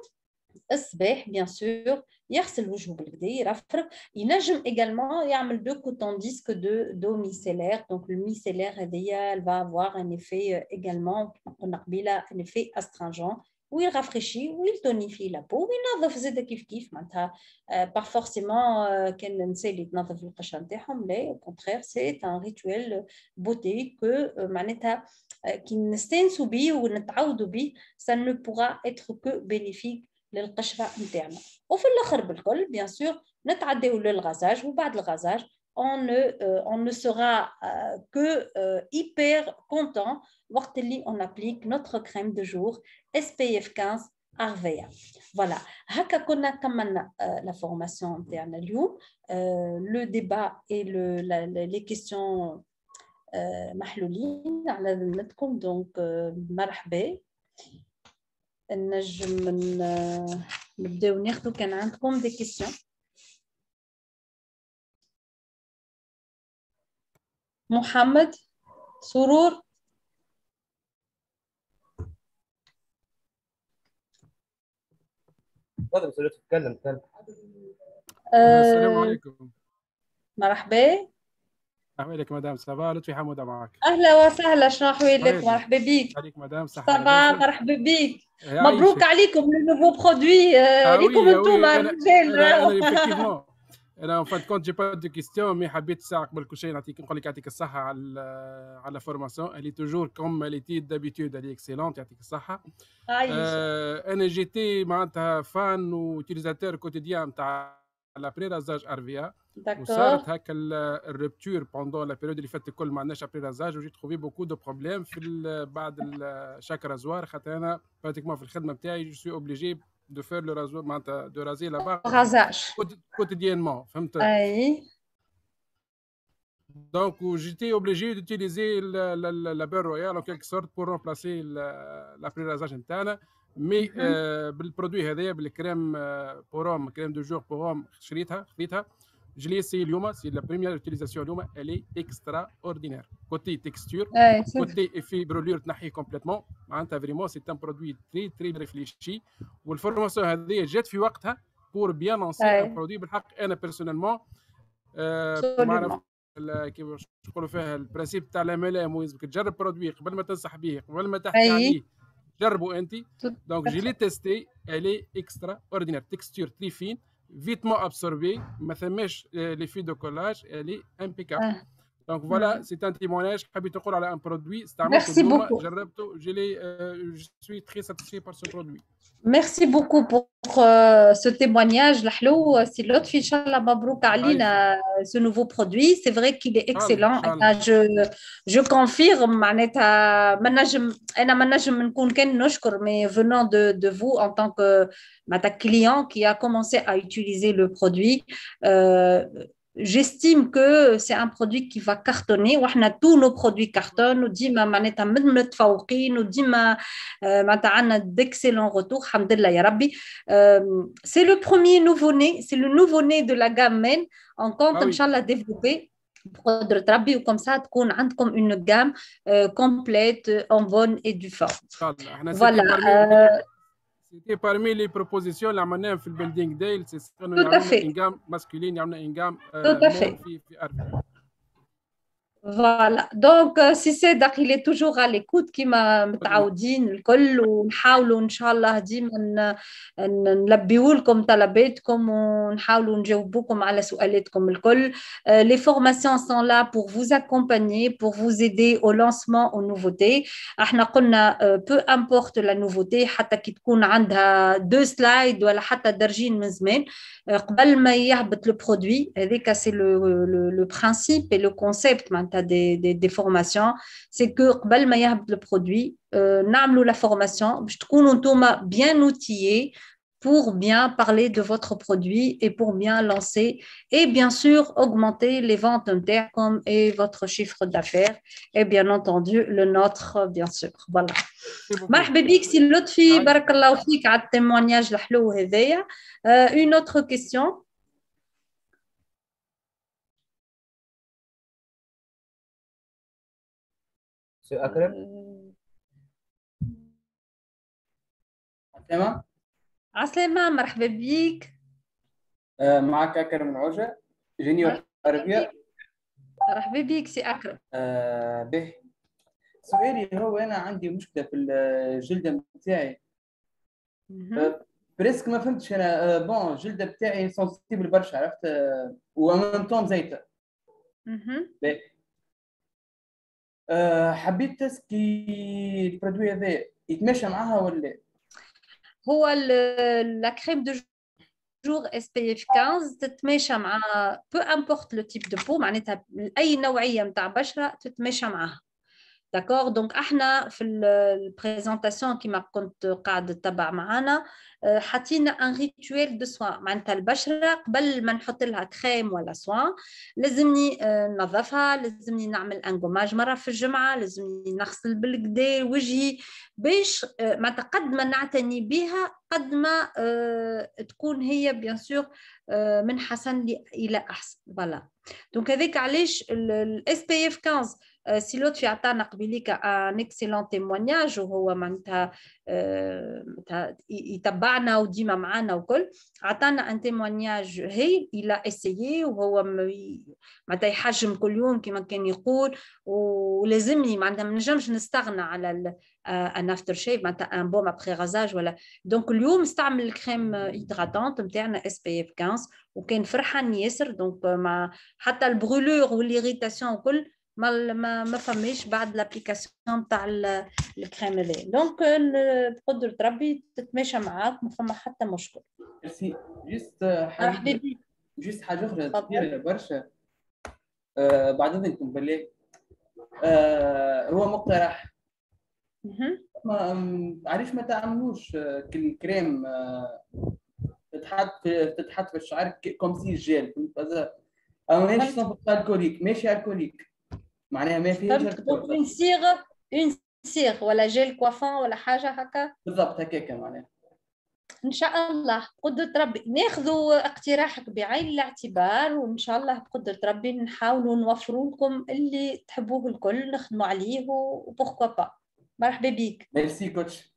الصباح bien sûr يغسل وجهه بالكدا يرفرف. ينجم également يعمل deux cotons disques d'eau micellaire. donc le micellaire هذيا elle va avoir un effet également قلنا قبيله un effet astringent ويرافريشي ويتونيفي لا بو وينظف زاد كيف معناتها با فورسيمون كان النساء اللي تنظف القشره نتاعهم لا او كونترير سي ان ريتويل بوتي كو معناتها كي نستانسوا بيه ونتعودوا بيه ça ne pourra être que bénéfique للقشره نتاعنا. وفي الاخر بالكل بيان سور نتعداو للغازاج. وبعد الغازاج on ne sera que hyper content وقت اللي on applique notre crème de jour SPF 15 Arvea. Voilà. هكا كنا كملنا la formation نتاعنا اليوم. le débat et les questions محلولين على ذمتكم. donc مرحبا. نجم نبداو ناخذوا كان عندكم des questions. محمد سرور. تفضل سلوت تتكلم. السلام عليكم. مرحبا. أحوالك مدام سافا؟ لطفي حمودة معك. أهلا وسهلا. شنو أحوالك؟ مرحبا بك. عليك مدام صحة. صباح مرحبا بك. مبروك عليكم لو نوفو برودوي ليكم انتم الرجال. انا انا فان كونت جي با دو كيستيون مي حبيت ساعه قبل كل شيء نقول لك يعطيك الصحه على فورماسيون اللي توجور كوم ليتي دابيتود اللي اكسيلونت يعطيك الصحه. انا جيتي معناتها فان وتيليزاتور كوتيديان نتاع لا بري رازاج ارفيا وصارت هكا الربتور بوندون لا بيريود اللي فاتت الكل ما عندناش بري رازاج وجيت تخوفي بوكو دو بروبليم في بعد شاك رازوار خاطر انا براتيكمون في الخدمه بتاعي جو سوي اوبليجي دو فير لو رازوار معناتها دو رازي لا رازاج كوتيديانمون فهمت. اي دونك j'étais obligé d'utiliser la beurre royale en quelque sorte pour remplacer la بري رازاج نتاعنا. مي بالبرودوي هذايا بالكريم بوروم كريم دو جور بوروم خذيتها je l'ai essayé اليوم. c'est la première utilisation اليوم. elle est extraordinaire côté texture côté effet brûlure تنحيه complètement معناتها فريمون c'est un produit très réfléchi. والفورماسيون هذه جات في وقتها pour bien lancer un produit بالحق. انا بيرسونيلمون ما عرفت كيف نقولوا فيها البرانسيب تاع العملاء لازمك تجرب برودوي قبل ما تنصح به قبل ما تحكي عليه جربوا انت. donc je l'ai testé. elle est extraordinaire. texture très fine vitement absorbée ما ثماش l'effet de collage. elle est impeccable. donc voilà c'est un témoignage. حبيت نقول على un produit استعملته اليوم جربته. je suis très satisfait par ce produit. Merci beaucoup pour ce témoignage. C'est l'autre fiche la mabrouk علينا ce nouveau produit. C'est vrai qu'il est excellent. Je confirme معناتها ما نجم نكون كان نشكر mais venant de vous en tant que client qui a commencé à utiliser le produit. J'estime que c'est un produit qui va cartonner. وحنا tous nos produits cartonnent وديما معناتها متفوقين وديما معناتها عندنا d'excellents retours الحمد لله يا ربي. C'est le premier nouveau-né, c'est le nouveau-né de la gamme Men. On compte إن شاء الله développer بقدرة ربي وكم ساعة تكون عندكم une gamme complète en bonne et due forme. Voilà. C'était parmi les propositions اللي عملناها في البيلدينغ داي، انه Tout à يعملوا لنا fait, انجام ماسكولين، يعملوا لنا انجام tout à مود fait. في اربعه. Voilà. Donc, si c'est il est toujours à l'écoute كما متعودين الكل ونحاولوا إن شاء الله ديما نلبيوا لكم طلباتكم ونحاولوا نجاوبوكم على سؤالاتكم الكل. Les formations sont là pour vous accompagner, pour vous aider au lancement aux nouveautés. احنا قلنا peu importe la nouveauté حتى كي تكون عندها 2 سلايد ولا حتى درجين من زمان قبل ما يهبط le produit. هذيك c'est le principe et le concept des formations, c'est que قبل ما يهبط le produit نعملوا la formation باش تكونوا نتوما bien outillés pour bien parler de votre produit et pour bien lancer et bien sûr augmenter les ventes internes et votre chiffre d'affaires et bien entendu le nôtre bien sûr. Voilà. مرحبا بك سي لطفي, بارك الله فيك على التيمونياج الحلو هذايا. Une autre question. أكرم. تمام. عسلامة, مرحبا بك. معك أكرم من عوجة جونيور عربية. مرحبا بك سي أكرم. به سؤالي هو أنا عندي مشكلة في الجلدة بتاعي. بريسك ما فهمتش أنا. بون الجلدة بتاعي سنسيتيبل برشا عرفت ومنطوم زيتة. حبيت تسكي البرودوي هذا يتماشى معها ولا؟ هو لا كريم دو جور SPF 15 تتماشى مع peu importe le type de peau, معناتها اي نوعيه نتاع بشره تتماشى معها. داكور. دونك احنا في البريزونطاسيون كيما كنت قاعده تتبع معنا حطينا ان ريتويل دو سوان. معناتها البشره قبل ما نحط لها كريم ولا سوان لازمني نظفها, لازمني نعمل انغوماج مره في الجمعه, لازمني نغسل بالكدا وجهي باش معناتها قد ما نعتني بها قد ما تكون هي بيان سور من حسن الى احسن. فوالا. دونك هذاك علاش الاس بي اف 15 سي لطفي عطانا قبيليك ان اكسيلون تيمونياج وهو معناتها يتبعنا وديما معنا وكل. عطانا ان تيمونياج هي الى اسيي وهو معناتها يحجم كل يوم كما كان يقول, ولازمني معناتها ما نجمش نستغنى على ان افتر شيف معناتها ان بوم ابخي غازاج ولا. دونك اليوم استعمل الكريم هيدراتونت نتاعنا اس بي اف 15 وكان فرحان ياسر. دونك مع حتى البرولور والإيريتاسيون وكل ما فماش بعد لابليكاسيون تاع الكريم هذا. دونك بقدرة ربي تتماشى معاك ما فما حتى مشكل. ميرسي. جست حاجه اخرى كبيره برشا بعد اذنكم بالله. هو مقترح عريش ما تعملوش كل كريم تتحط في الشعر كوم سي جيل فهمت؟ اما ماشي صنف الكوليك, ماشي الكوليك معناها ما فيهاش الكوليك. اون سيغ ولا جيل كوافون ولا حاجه هكا بالضبط هكاك معناها. ان شاء الله بقدرة ربي ناخذوا اقتراحك بعين الاعتبار وان شاء الله بقدرة ربي نحاولوا نوفروا لكم اللي تحبوه الكل نخدموا عليه وبوركوا با. مرحبا بك. ميرسي كوتش.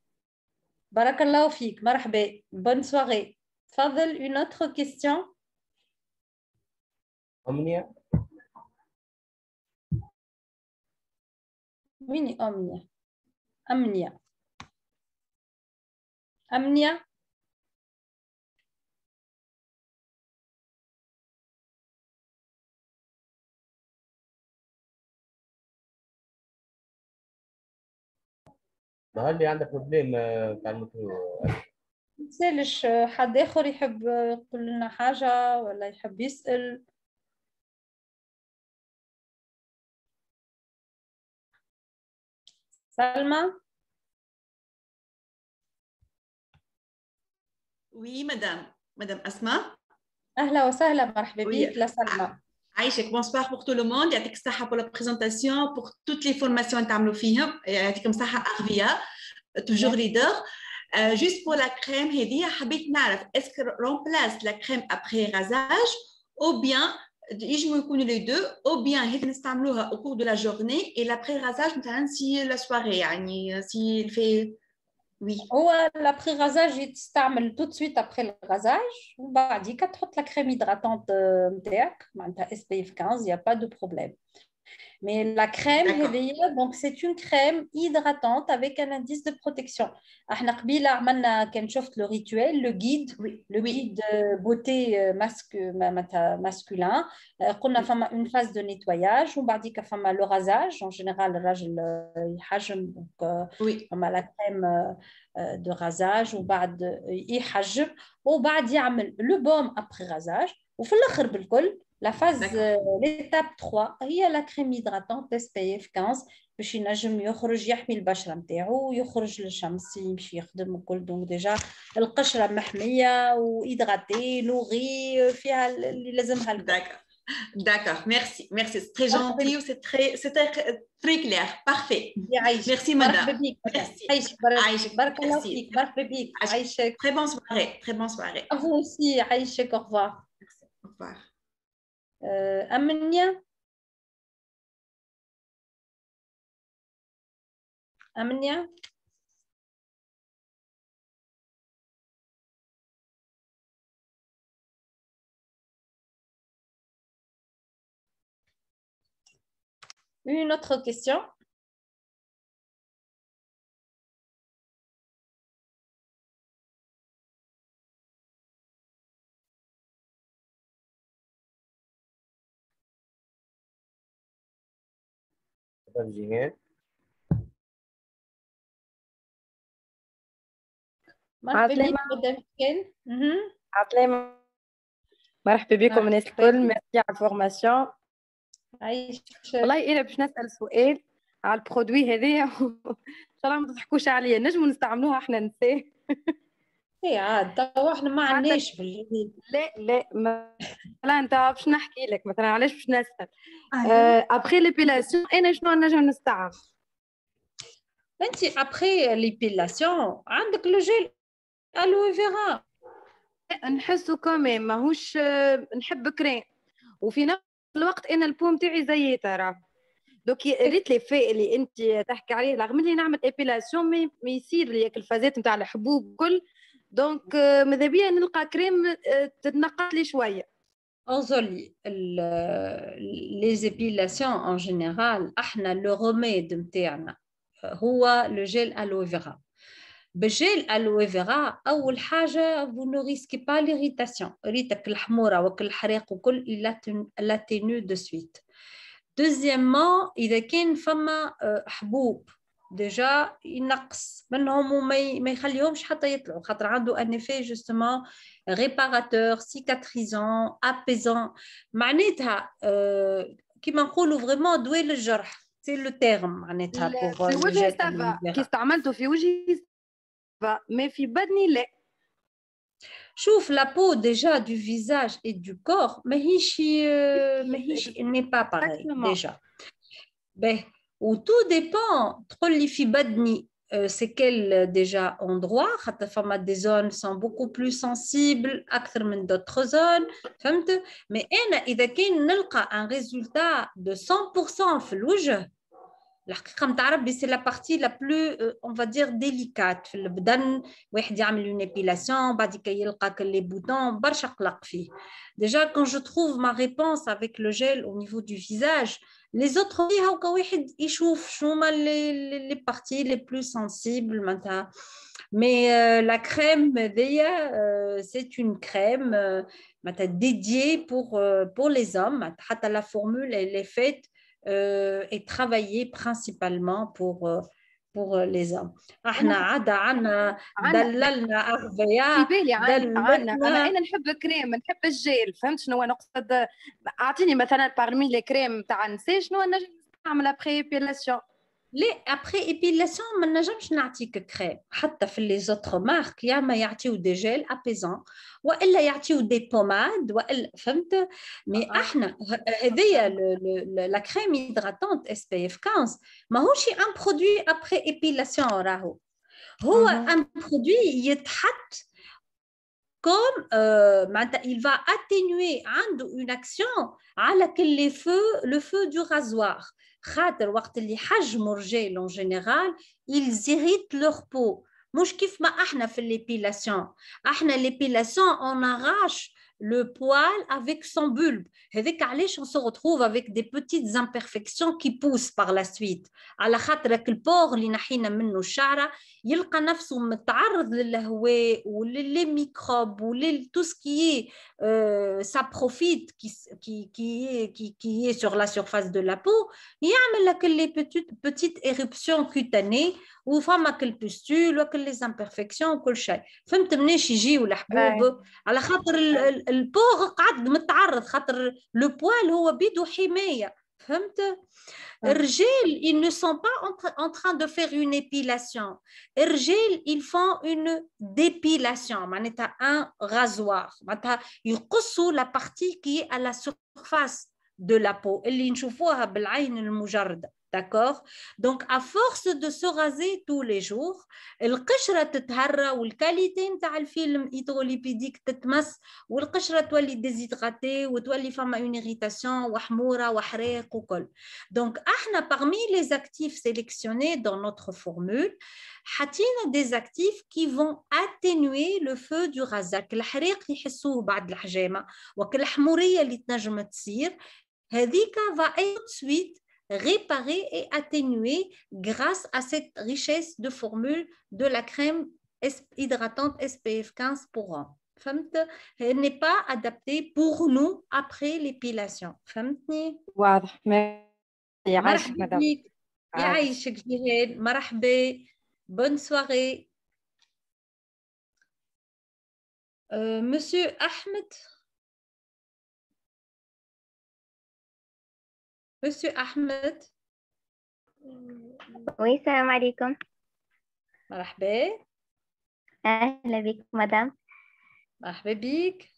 بارك الله فيك. مرحبا. بون سواري. تفضل. une autre question. أمنية. وين أمنية؟ أمنية. أمنية. ما اللي عندك بروبليم تاع الميكرو؟ متسالش حد آخر يحب يقول لنا حاجة ولا يحب يسأل؟ سلمى. Oui, madame Asma. أهلا وسهلا, مرحبا بك. لا سلمى. عايشك. bonsoir pour tout le monde. يعطيك الصحة pour la présentation, pour toutes les formations اللي تعملوا فيهم. يعطيكم الصحة أغذية. toujours leader. Juste pour la crème هذه حبيت نعرف est-ce que remplace la crème après rasage ou bien يجموا يكونوا les deux ou bien هذه نستعملوها au cours de la journée et l'après rasage مثلا si la soirée يعني si il fait Oui. هو لابخي غازاج يتستعمل tout de suite après le rasage وبعديك تحط لا كريم هيدراتونت نتاعك معناتها اس بي اف 15 y a pas de problème. Mais la crème, donc c'est une crème hydratante avec un indice de protection. احنا قبيله عملنا كان شفت le rituel, le guide beauté masculin. قلنا فما une phase de nettoyage ومن بعديك فما le rasage. En général الراجل يحجم donc فما la crème de rasage وبعد يحجم وبعد يعمل le baume après rasage وفي الاخر بالكل la phase, l'étape 3 هي la crème hydratante SPF 15 باش ينجم يخرج يحمي البشره نتاعو ويخرج للشمس يمشي يخدم وكل. دونك ديجا القشره محميه وإيدغاتي نوغي فيها اللي لازمها الكل. D'accord, merci, c'est très gentil, c'est très clair, parfait. Merci madame. Merci. بارك الله فيك. مرحبا بك. عايشك. Très bonne soirée. À vous aussi. عايشك. Au revoir. Au revoir. Amnia. Une autre question. مرحبا بك مدام كين. عسلامة. مرحبا بكم الناس الكل. ميرسي على الفورماسيون. والله انا باش نسال سؤال على البرودوي هذايا ان شاء الله ما تضحكوش عليا. نجموا نستعملوها احنا نساء؟ اي عاد توا احنا ما عندناش بالليل. لا لا انت باش نحكي لك مثلا علاش باش نسال. ابخي ليبيلاسيون انا شنو نجم نستعمل؟ انت ابخي ليبيلاسيون عندك لو جيل الو فيرا. نحسه كومي ماهوش نحب كريم وفي نفس الوقت انا البوم تاعي زيته راه دوك ريت لي في اللي انت تحكي عليه رغم اللي نعمل ايبيلاسيون ما يصير لي الفازات نتاع الحبوب كل دونك ماذا بيا نلقى كريم تتنقط لي شويه. انظري لي ايبيلاسيون ان جينيرال احنا لو روميد نتاعنا هو لو جيل الو فيرا. بالجيل الو فيرا اول حاجه vous ne risquez pas l'irritation. ريتك الحموره وكل الحريق وكل لا تينو دو سويت. دوزيامون اذا كان فما حبوب ديجا ينقص منهم وما يخليهمش حتى يطلعوا خاطر عنده ان افي جوستومون ريباراتور سيكاتريزون ابيزون معناتها كيما نقولوا فريمون دواء للجرح سي لو تيرم معناتها بوغ في وجهي سافا كي استعملته في وجهي ما في بدني لا. شوف la peau déjà du visage et du corps ماهيش n'est pas pareil déjà. Ben, ou tout dépend تقول لي في بدني c'est quel déjà endroit خاطر فما des zones sont beaucoup plus sensibles أكثر من d'autres zones فهمت. mais أنا إذا كان نلقى un résultat de 100% في الوجه الحقيقة متاع ربي سي لا بارتي لا بلو اون فا دير ديليكات في البدن. واحد يعمل اون ايبيلاسيون بعد كي يلقى لي بوتون برشا قلق فيه. ديجا كون جو تروف ما ريبونس افيك لو جيل او نيفو دو فيزاج لي زوتر فيها هكا واحد يشوف شنو هما لي بارتي لي بلو سنسيبل معناتها. مي لا كريم هذيا سي اون كريم معناتها ديديي بور لي زوم حتى لا فورمول اللي فيت est travaillé principalement pour les hommes. احنا عنا دللنا اغذيه دللنا. انا نحب كريم نحب الجيل فهمت شنو نقصد. اعطيني مثلا بارمي لي كريم تاع النساء شنو نجم نعمل ابخي ايبيلاسيون. لي ابخي ايبيلاسيون ما نجمش نعطيك كريم حتى في لي زوتر مارك يا ما يعطيو دي جيل ابيزون والا يعطيو دي بوماد والا فهمت. مي احنا هذيا لا كريم هيدراتونت اس بي اف 15 ماهوش ان برودوي ابخي ايبيلاسيون راهو هو ان برودوي يتحط comme معناتها il va atténuer عنده une action على كل le feu du rasoir خاطر وقت اللي حجموا الرجال en général ils irritent leur peau مش كيف ما احنا في l'épilation. احنا l'épilation on arrache le poil avec son bulbe. هذيك علاش on se retrouve avec des petites imperfections qui poussent par la suite. على خاطرك البور اللي نحينا منه الشعره يلقى نفسه متعرض للهواء وللي ميكروب ولل tout ce qui est ça profite qui est sur la surface de la peau يعمل لك les petites éruptions cutanées وفما البستول وكل les imperfections وكل شيء. فهمت مناش يجيو الحبوب على خاطر البور قعد متعرض خاطر لو بوال هو بيدو حمايه. فهمت؟ الرجال ils ne sont pas en train de faire une épilation. الرجال ils font une dépilation معناتها un rasoir معناتها يقصوا la partie qui est à la surface de la peau اللي نشوفوها بالعين المجردة. D'accord? Donc, à force de se raser tous les jours, القشرة تتهرى والكاليتي نتاع الفيلم هيدروليبيديك تتمس والقشرة تولي ديزيدراتي وتولي فما une irritation وحمورة وحريق وكل. Donc, احنا parmi les actifs sélectionnés dans notre formule, حطينا des actifs qui vont atténuer le feu du rasage. الحريق يحسوه بعد الحجامة وكالحمورية اللي تنجم تصير هذيك va être suite réparer et atténuer grâce à cette richesse de formule de la crème hydratante SPF 15 pour hommes. فهمت؟ Elle n'est pas adaptée pour nous après l'épilation. فهمتني؟ واضح. يعيشك مرحبا مدام. بك. يعيشك جيهان. مرحبا. Bonne soirée. Monsieur Ahmed. Monsieur Ahmed. Oui, السلام عليكم. مرحبا. أهلا بك مدام. مرحبا بك.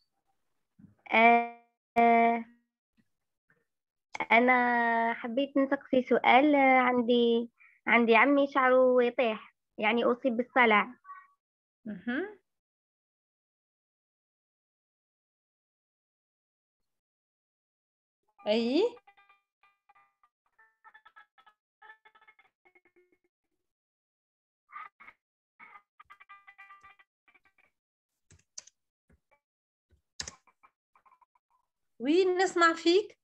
أنا حبيت نسقسي سؤال. عندي عمي شعره يطيح، يعني أصيب بالصلع. أي وي نسمع فيك.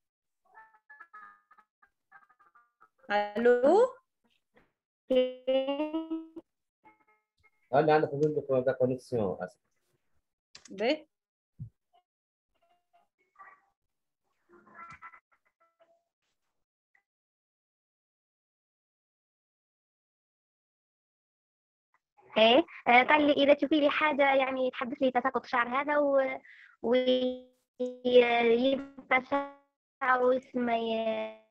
الو هلا عندك حدود ده كونيكسيون اسف. باهي إيه قال لي إذا تشوفي لي حاجة يعني تحدث لي تساقط شعر هذا ويبقى شعره اسمه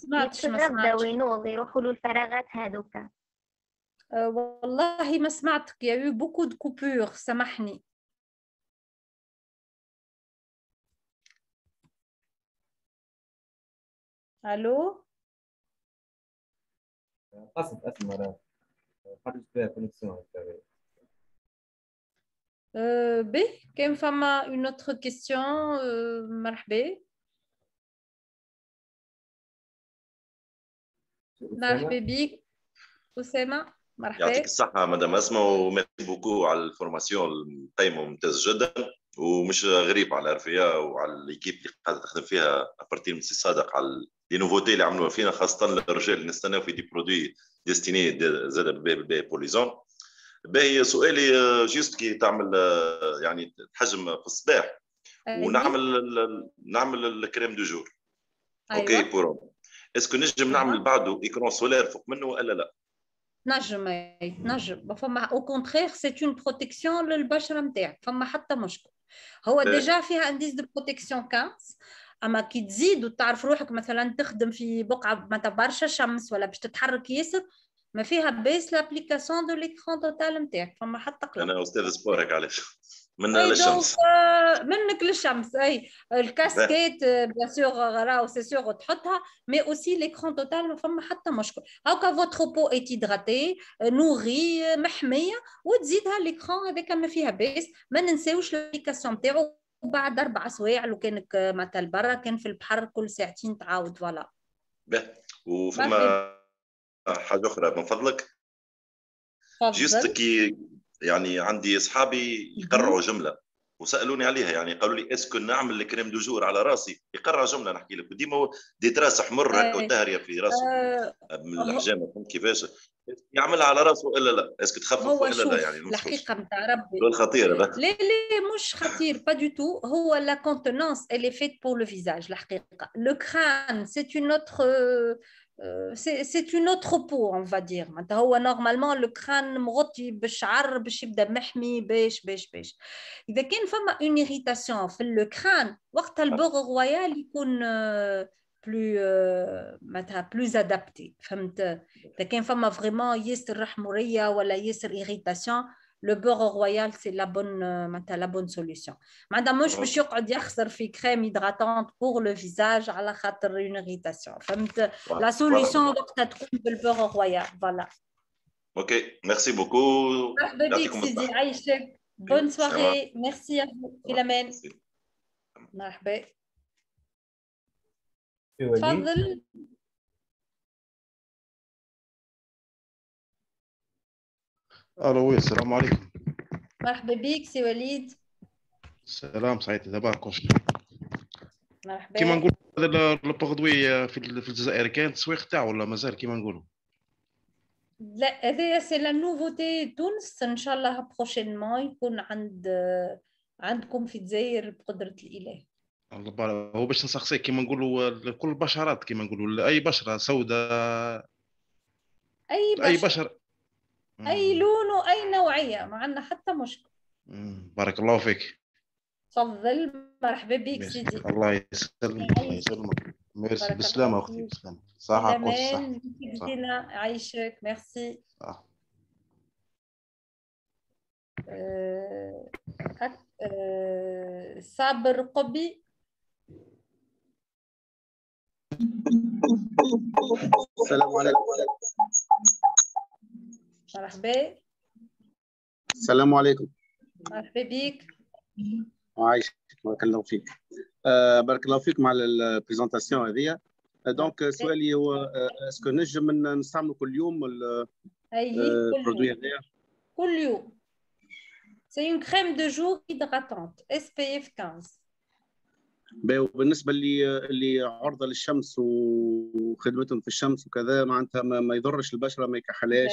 ما سمعتش وينوض يروحوا له الفراغات هذوك. والله ما سمعتك. يا يو بوكو دو كوبور. سامحني. الو اسف مرة حدث فيها كونيكسيون. باهي كان فما une autre question. مرحبا. مرحبا بك أسامة. مرحبا. يعطيك الصحة مدام أسماء وميرسي بوكو على الفورماسيون القيمة وممتاز جدا ومش غريب على رفيا وعلى الكيب اللي قاعدة تخدم فيها أبارتي من سي صادق على لي نوفوتي اللي عملوها فينا خاصة للرجال اللي نستناو في دي برودوي ديستيني زاد بوليزون. باهي سؤالي جيست كي تعمل يعني تحجم في الصباح ونعمل الكريم دو جور. اوكي بورون اسكو نجم نعمل بعده ايكرون سولير فوق منه ولا لا؟ نجم فما او كونترير سي اون بروتيكسيون للبشره نتاعك. فما حتى مشكل. هو ديجا فيها انديس دو بروتيكسيون 15. اما كي تزيد وتعرف روحك مثلا تخدم في بقعه ما برشا شمس ولا باش تتحرك ياسر ما فيها بيس لابليكاسيون دو ليكرون توتال نتاعك. فما حتى قلق. انا استاذ سبورك علاش من للشمس. منك للشمس. اي الكاسكيت بيان سور راهو سي سور تحطها مي اوسي ليكرون توتال ما فما حتى مشكل. هاكا فوتر بو ايت هيدراتي نوري محميه وتزيدها ليكرون هذاك ما فيها بيس. ما ننساوش الابليكاسيون نتاعو بعد 4 سوايع لو كانك مثلا برا كان في البحر كل ساعتين تعاود. فوالا. وفما حاجه اخرى من فضلك جيست كي يعني عندي اصحابي يقرعوا جمله وسالوني عليها، يعني قالوا لي اسكو نعمل الكريم دو جور على راسي، يقرع جمله نحكي لك وديما دي تراس حمر هكا وتهريه في راسه من الحجامه، فهمت كيفاش يعملها على راسه الا لا، اسكو تخفف ولا لا؟ يعني الحقيقه نتاع ربي خطير هذا. لا مش خطير با دو تو. هو لا كونتونونس elle est faite pour le visage الحقيقه. Le crâne c'est une autre c'est une autre peau on va dire. معناتها هو نورمالمون لو كران مغطي بالشعر باش يبدا محمي باش اذا كان فما اون ايريتاسيون في لو كران وقت البوغ رويال يكون بلو معناتها بلوز ادابتي، فهمت؟ اذا كان فما فريمون ياسر حموريه ولا ياسر ايريتاسيون le beurre royal c'est la bonne solution. معناتها مش باش يقعد يخسر في كريم هيدراتونت بور لو فيزاج على خاطر اون ايريتاسيون، فهمت؟ لا سوليسيون وقتها تكون بالبوغ رويال. فوالا. اوكي ميرسي بوكو. مرحبا بك سيدي، عايشك. بون سواري. ميرسي في الامان. مرحبا. تفضل. الو السلام عليكم. مرحبا بك سي وليد. السلام سعيد تبارك. مرحبا. كيما نقول هذا البرودوي في الجزائر كان تسويق تاعو ولا مازال كيما نقولوا؟ لا هذايا سي لا نوفوتي تونس، ان شاء الله بروشينمون يكون عندكم في الجزائر بقدرة الإله. الله بارك. هو باش نسقسيك كيما نقولوا كل البشرات كيما نقولوا اي بشره سوداء اي بشر اي لون واي نوعيه، ما عندنا حتى مشكل. بارك الله فيك. تفضل. مرحبا بك سيدي. الله يسلمك. الله يسلمك. ميرسي. بالسلامه اختي. بالسلامه. صحه امان. عايشك. ميرسي. صابر قبي. السلام عليكم. مرحبا. السلام عليكم. مرحبا بك. عايشك. بارك الله فيك. بارك الله فيك مع البريزونطاسيون هذه. دونك سؤالي هو اسكو نجم نستعملوا كل يوم البرودوي هذايا؟ كل يوم. سي اون كريم دو جور هيدراتونت SPF 15. وبالنسبه اللي عرضه للشمس وخدمتهم في الشمس وكذا معناتها ما يضرش البشره، ما يكحلهاش؟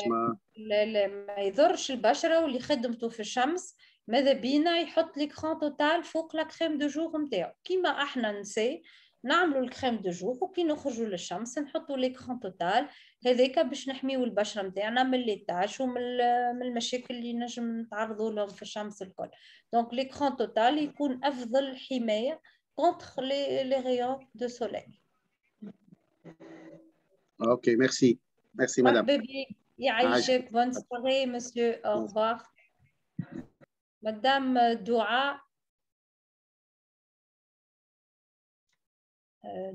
لا ما يضرش البشره، واللي خدمته في الشمس ماذا بينا يحط ليكران توتال فوق لا كريم دو جور نتاعو، كيما احنا نسي نعملوا الكريم دو جور وكي نخرجوا للشمس نحطوا ليكران توتال هذاك باش نحميو البشره نتاعنا من لي تاش ومن المشاكل اللي نجم نتعرضوا لهم في الشمس الكل. دونك ليكران توتال يكون افضل حمايه contre les rayons de soleil. Ok, merci. Merci, madame. Yaïchek, bonne soirée, monsieur. Au revoir. Madame Doua.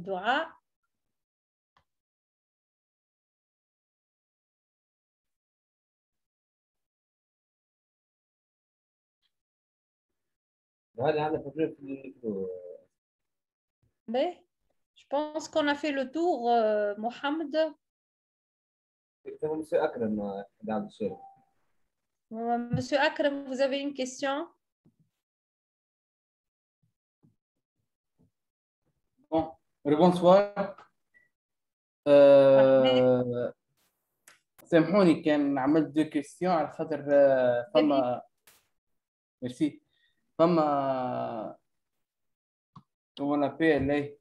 Doua. Mais je pense qu'on a fait le tour, Mohamed. Monsieur Akram, vous avez une question? Bon, bonsoir. سامحوني كان عملت دو كيستيون على خاطر فما ميرسي فما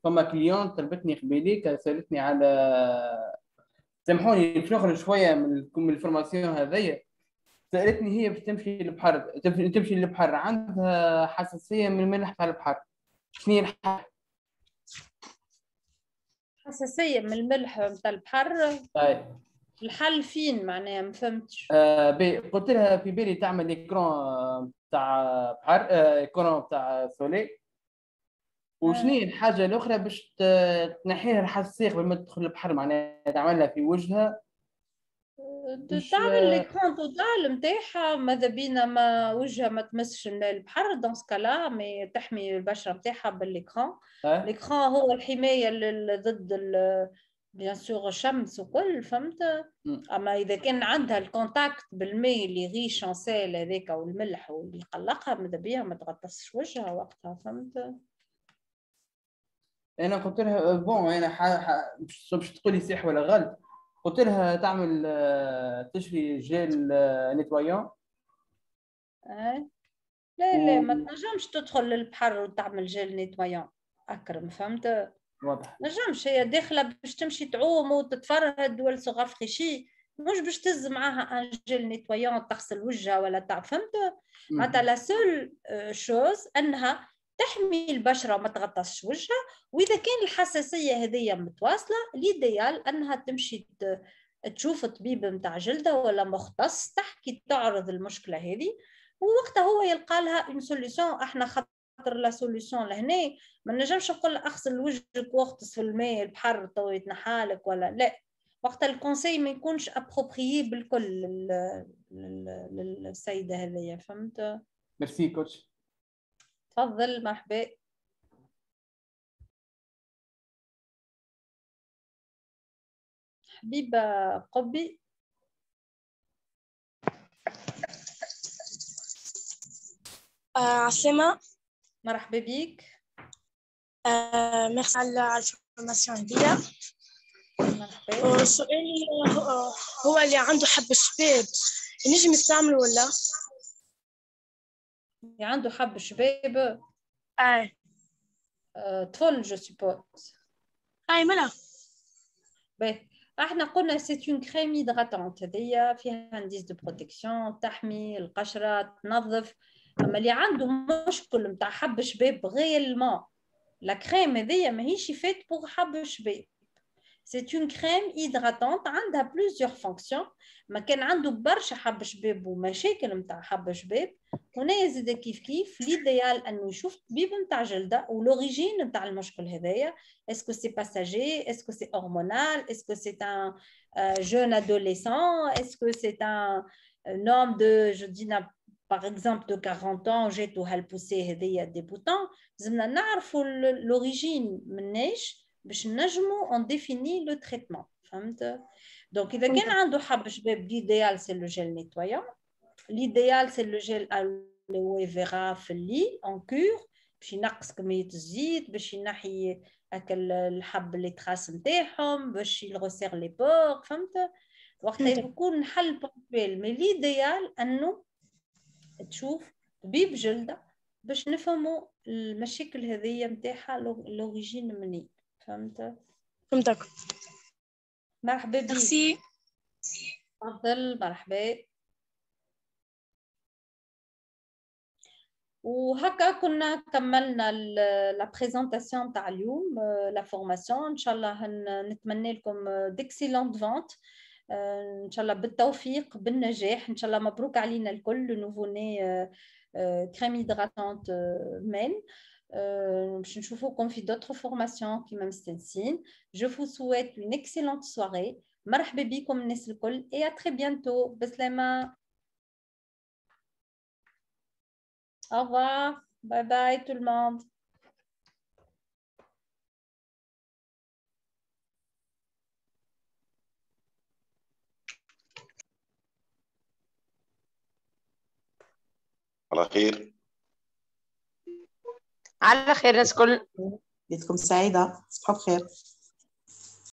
فما كليون طلبتني قبيليك سالتني على، سامحوني باش نخرج شويه من الفورماسيون هذيا. سالتني هي باش تمشي للبحر عندها حساسيه من الملح تاع البحر، شنو هي الحل؟ حساسيه من الملح تاع البحر؟ طيب الحل فين معناها؟ ما فهمتش. قلت لها في بالي تعمل ايكرون تاع بحر، ايكرون تاع سولي، وشنو هي الحاجه الاخرى باش تنحيها الحساسيه قبل ما تدخل البحر، معناها تعملها في وجهها تعمل ليكرون توتال نتاعها، ماذا بينا ما وجهها ما تمسش البحر دون سكالا، مي تحمي البشره نتاعها بالليكرون. ليكرون هو الحمايه ضد بيان سور شمس وكل فهمت. اما اذا كان عندها الكونتاكت بالماء اللي غيش شانسيل هذاك والملح واللي يقلقها ماذا بيها ما تغطسش وجهها وقتها فهمت. انا قلت لها بون انا باش تقولي صح ولا غلط، قلت لها تعمل تشري جيل نيتوايون. لا ما تنجمش تدخل للبحر وتعمل جيل نيتوايون اكرم فهمت. واضح نجمش هي داخله باش تمشي تعوم وتتفرهد ولا سو رافريشي، مش باش تهز معاها ان جيل نيتوايون تغسل وجهها ولا تاع فهمت. معناتها لا سول شوز انها تحمي البشره وما تغطسش وجهها. واذا كان الحساسيه هذيا متواصله ليديال انها تمشي تشوف طبيب نتاع جلده ولا مختص تحكي تعرض المشكله هذه، ووقتها هو يلقى لها اون سوليوشن. احنا خاطر لا سوليوشن لهنا ما نجمش نقول اغسل وجهك واغطس في الماء البحر تو يتنحالك ولا لا. وقت الكونسي ما يكونش ابروبريي بالكل للسيده هذيا فهمت. ميرسي كوتش. تفضل مرحبا. حبيبه قبي. عسلامة. مرحبا بيك. ميرسي على الفورماسيون هذيا. مرحبا. سؤالي هو اللي عنده حب الشباب ينجم يستعمل ولا؟ اللي عنده حب الشباب طفل جو سيبوز. ملا باهي احنا قلنا سي اون كريم هيدراتونت هذيا فيها انديس دو بروتيكسيون تحمي القشره تنظف. اما اللي عنده مشكل نتاع حب شباب غيالمون لا كريم هذيا ماهيش فات بور حب شباب. سي اون كريم هيدراتونت عندها بلوزيور فونكسيون. ما كان عنده برشا حب شباب ومشاكل نتاع حب شباب هنا يزيد كيف ليديال انه يشوف طبيب نتاع جلده ولوريجين نتاع المشكل هذايا. اسكو سي باساجي، اسكو سي هرمونال، اسكو سي ان jeune adolescent, est-ce que c'est un homme de je dis par exemple de 40 ans جاتو هالبوسي هذيا دي بوتون. لازمنا نعرفوا لوريجين مناش باش نجمو اون ديفيني لو تريتمون فهمت. دونك اذا كان عنده حب شباب ليديال سي لو جيل نيتوايون. ليديال سي لو جيل الوي فيرا في اللي اون كور باش ينقص كميه الزيت باش ينحي هكا الحب اللي تراس نتاعهم باش يغسر لي بور فهمت. وقتها يكون حل بونكtuel. مي ليديال انه تشوف طبيب جلده باش نفهموا المشاكل هذيا نتاعها لوريجين منين فهمت. فهمتك. مرحبا بك. ميرسي. تفضل مرحبا. وهكا كنا كملنا لا بريزونطاسيون تاع اليوم لا فورماسيون. ان شاء الله نتمنى لكم ديكسيلونت فونت ان شاء الله بالتوفيق بالنجاح ان شاء الله. مبروك علينا الكل لو نوفو ني كريم هيدراتونت مان. باش نشوفوكم في دوطخ فورماسيون كيما مستانسين. جو فو سويت اون اكسيلونت سواري. مرحبا بكم الناس الكل اي ا تري بيانتو. بسلامه. Au revoir. Bye bye tout le monde. على خير. على خير الناس الكل. بيتكم سعيدة. صباح الخير.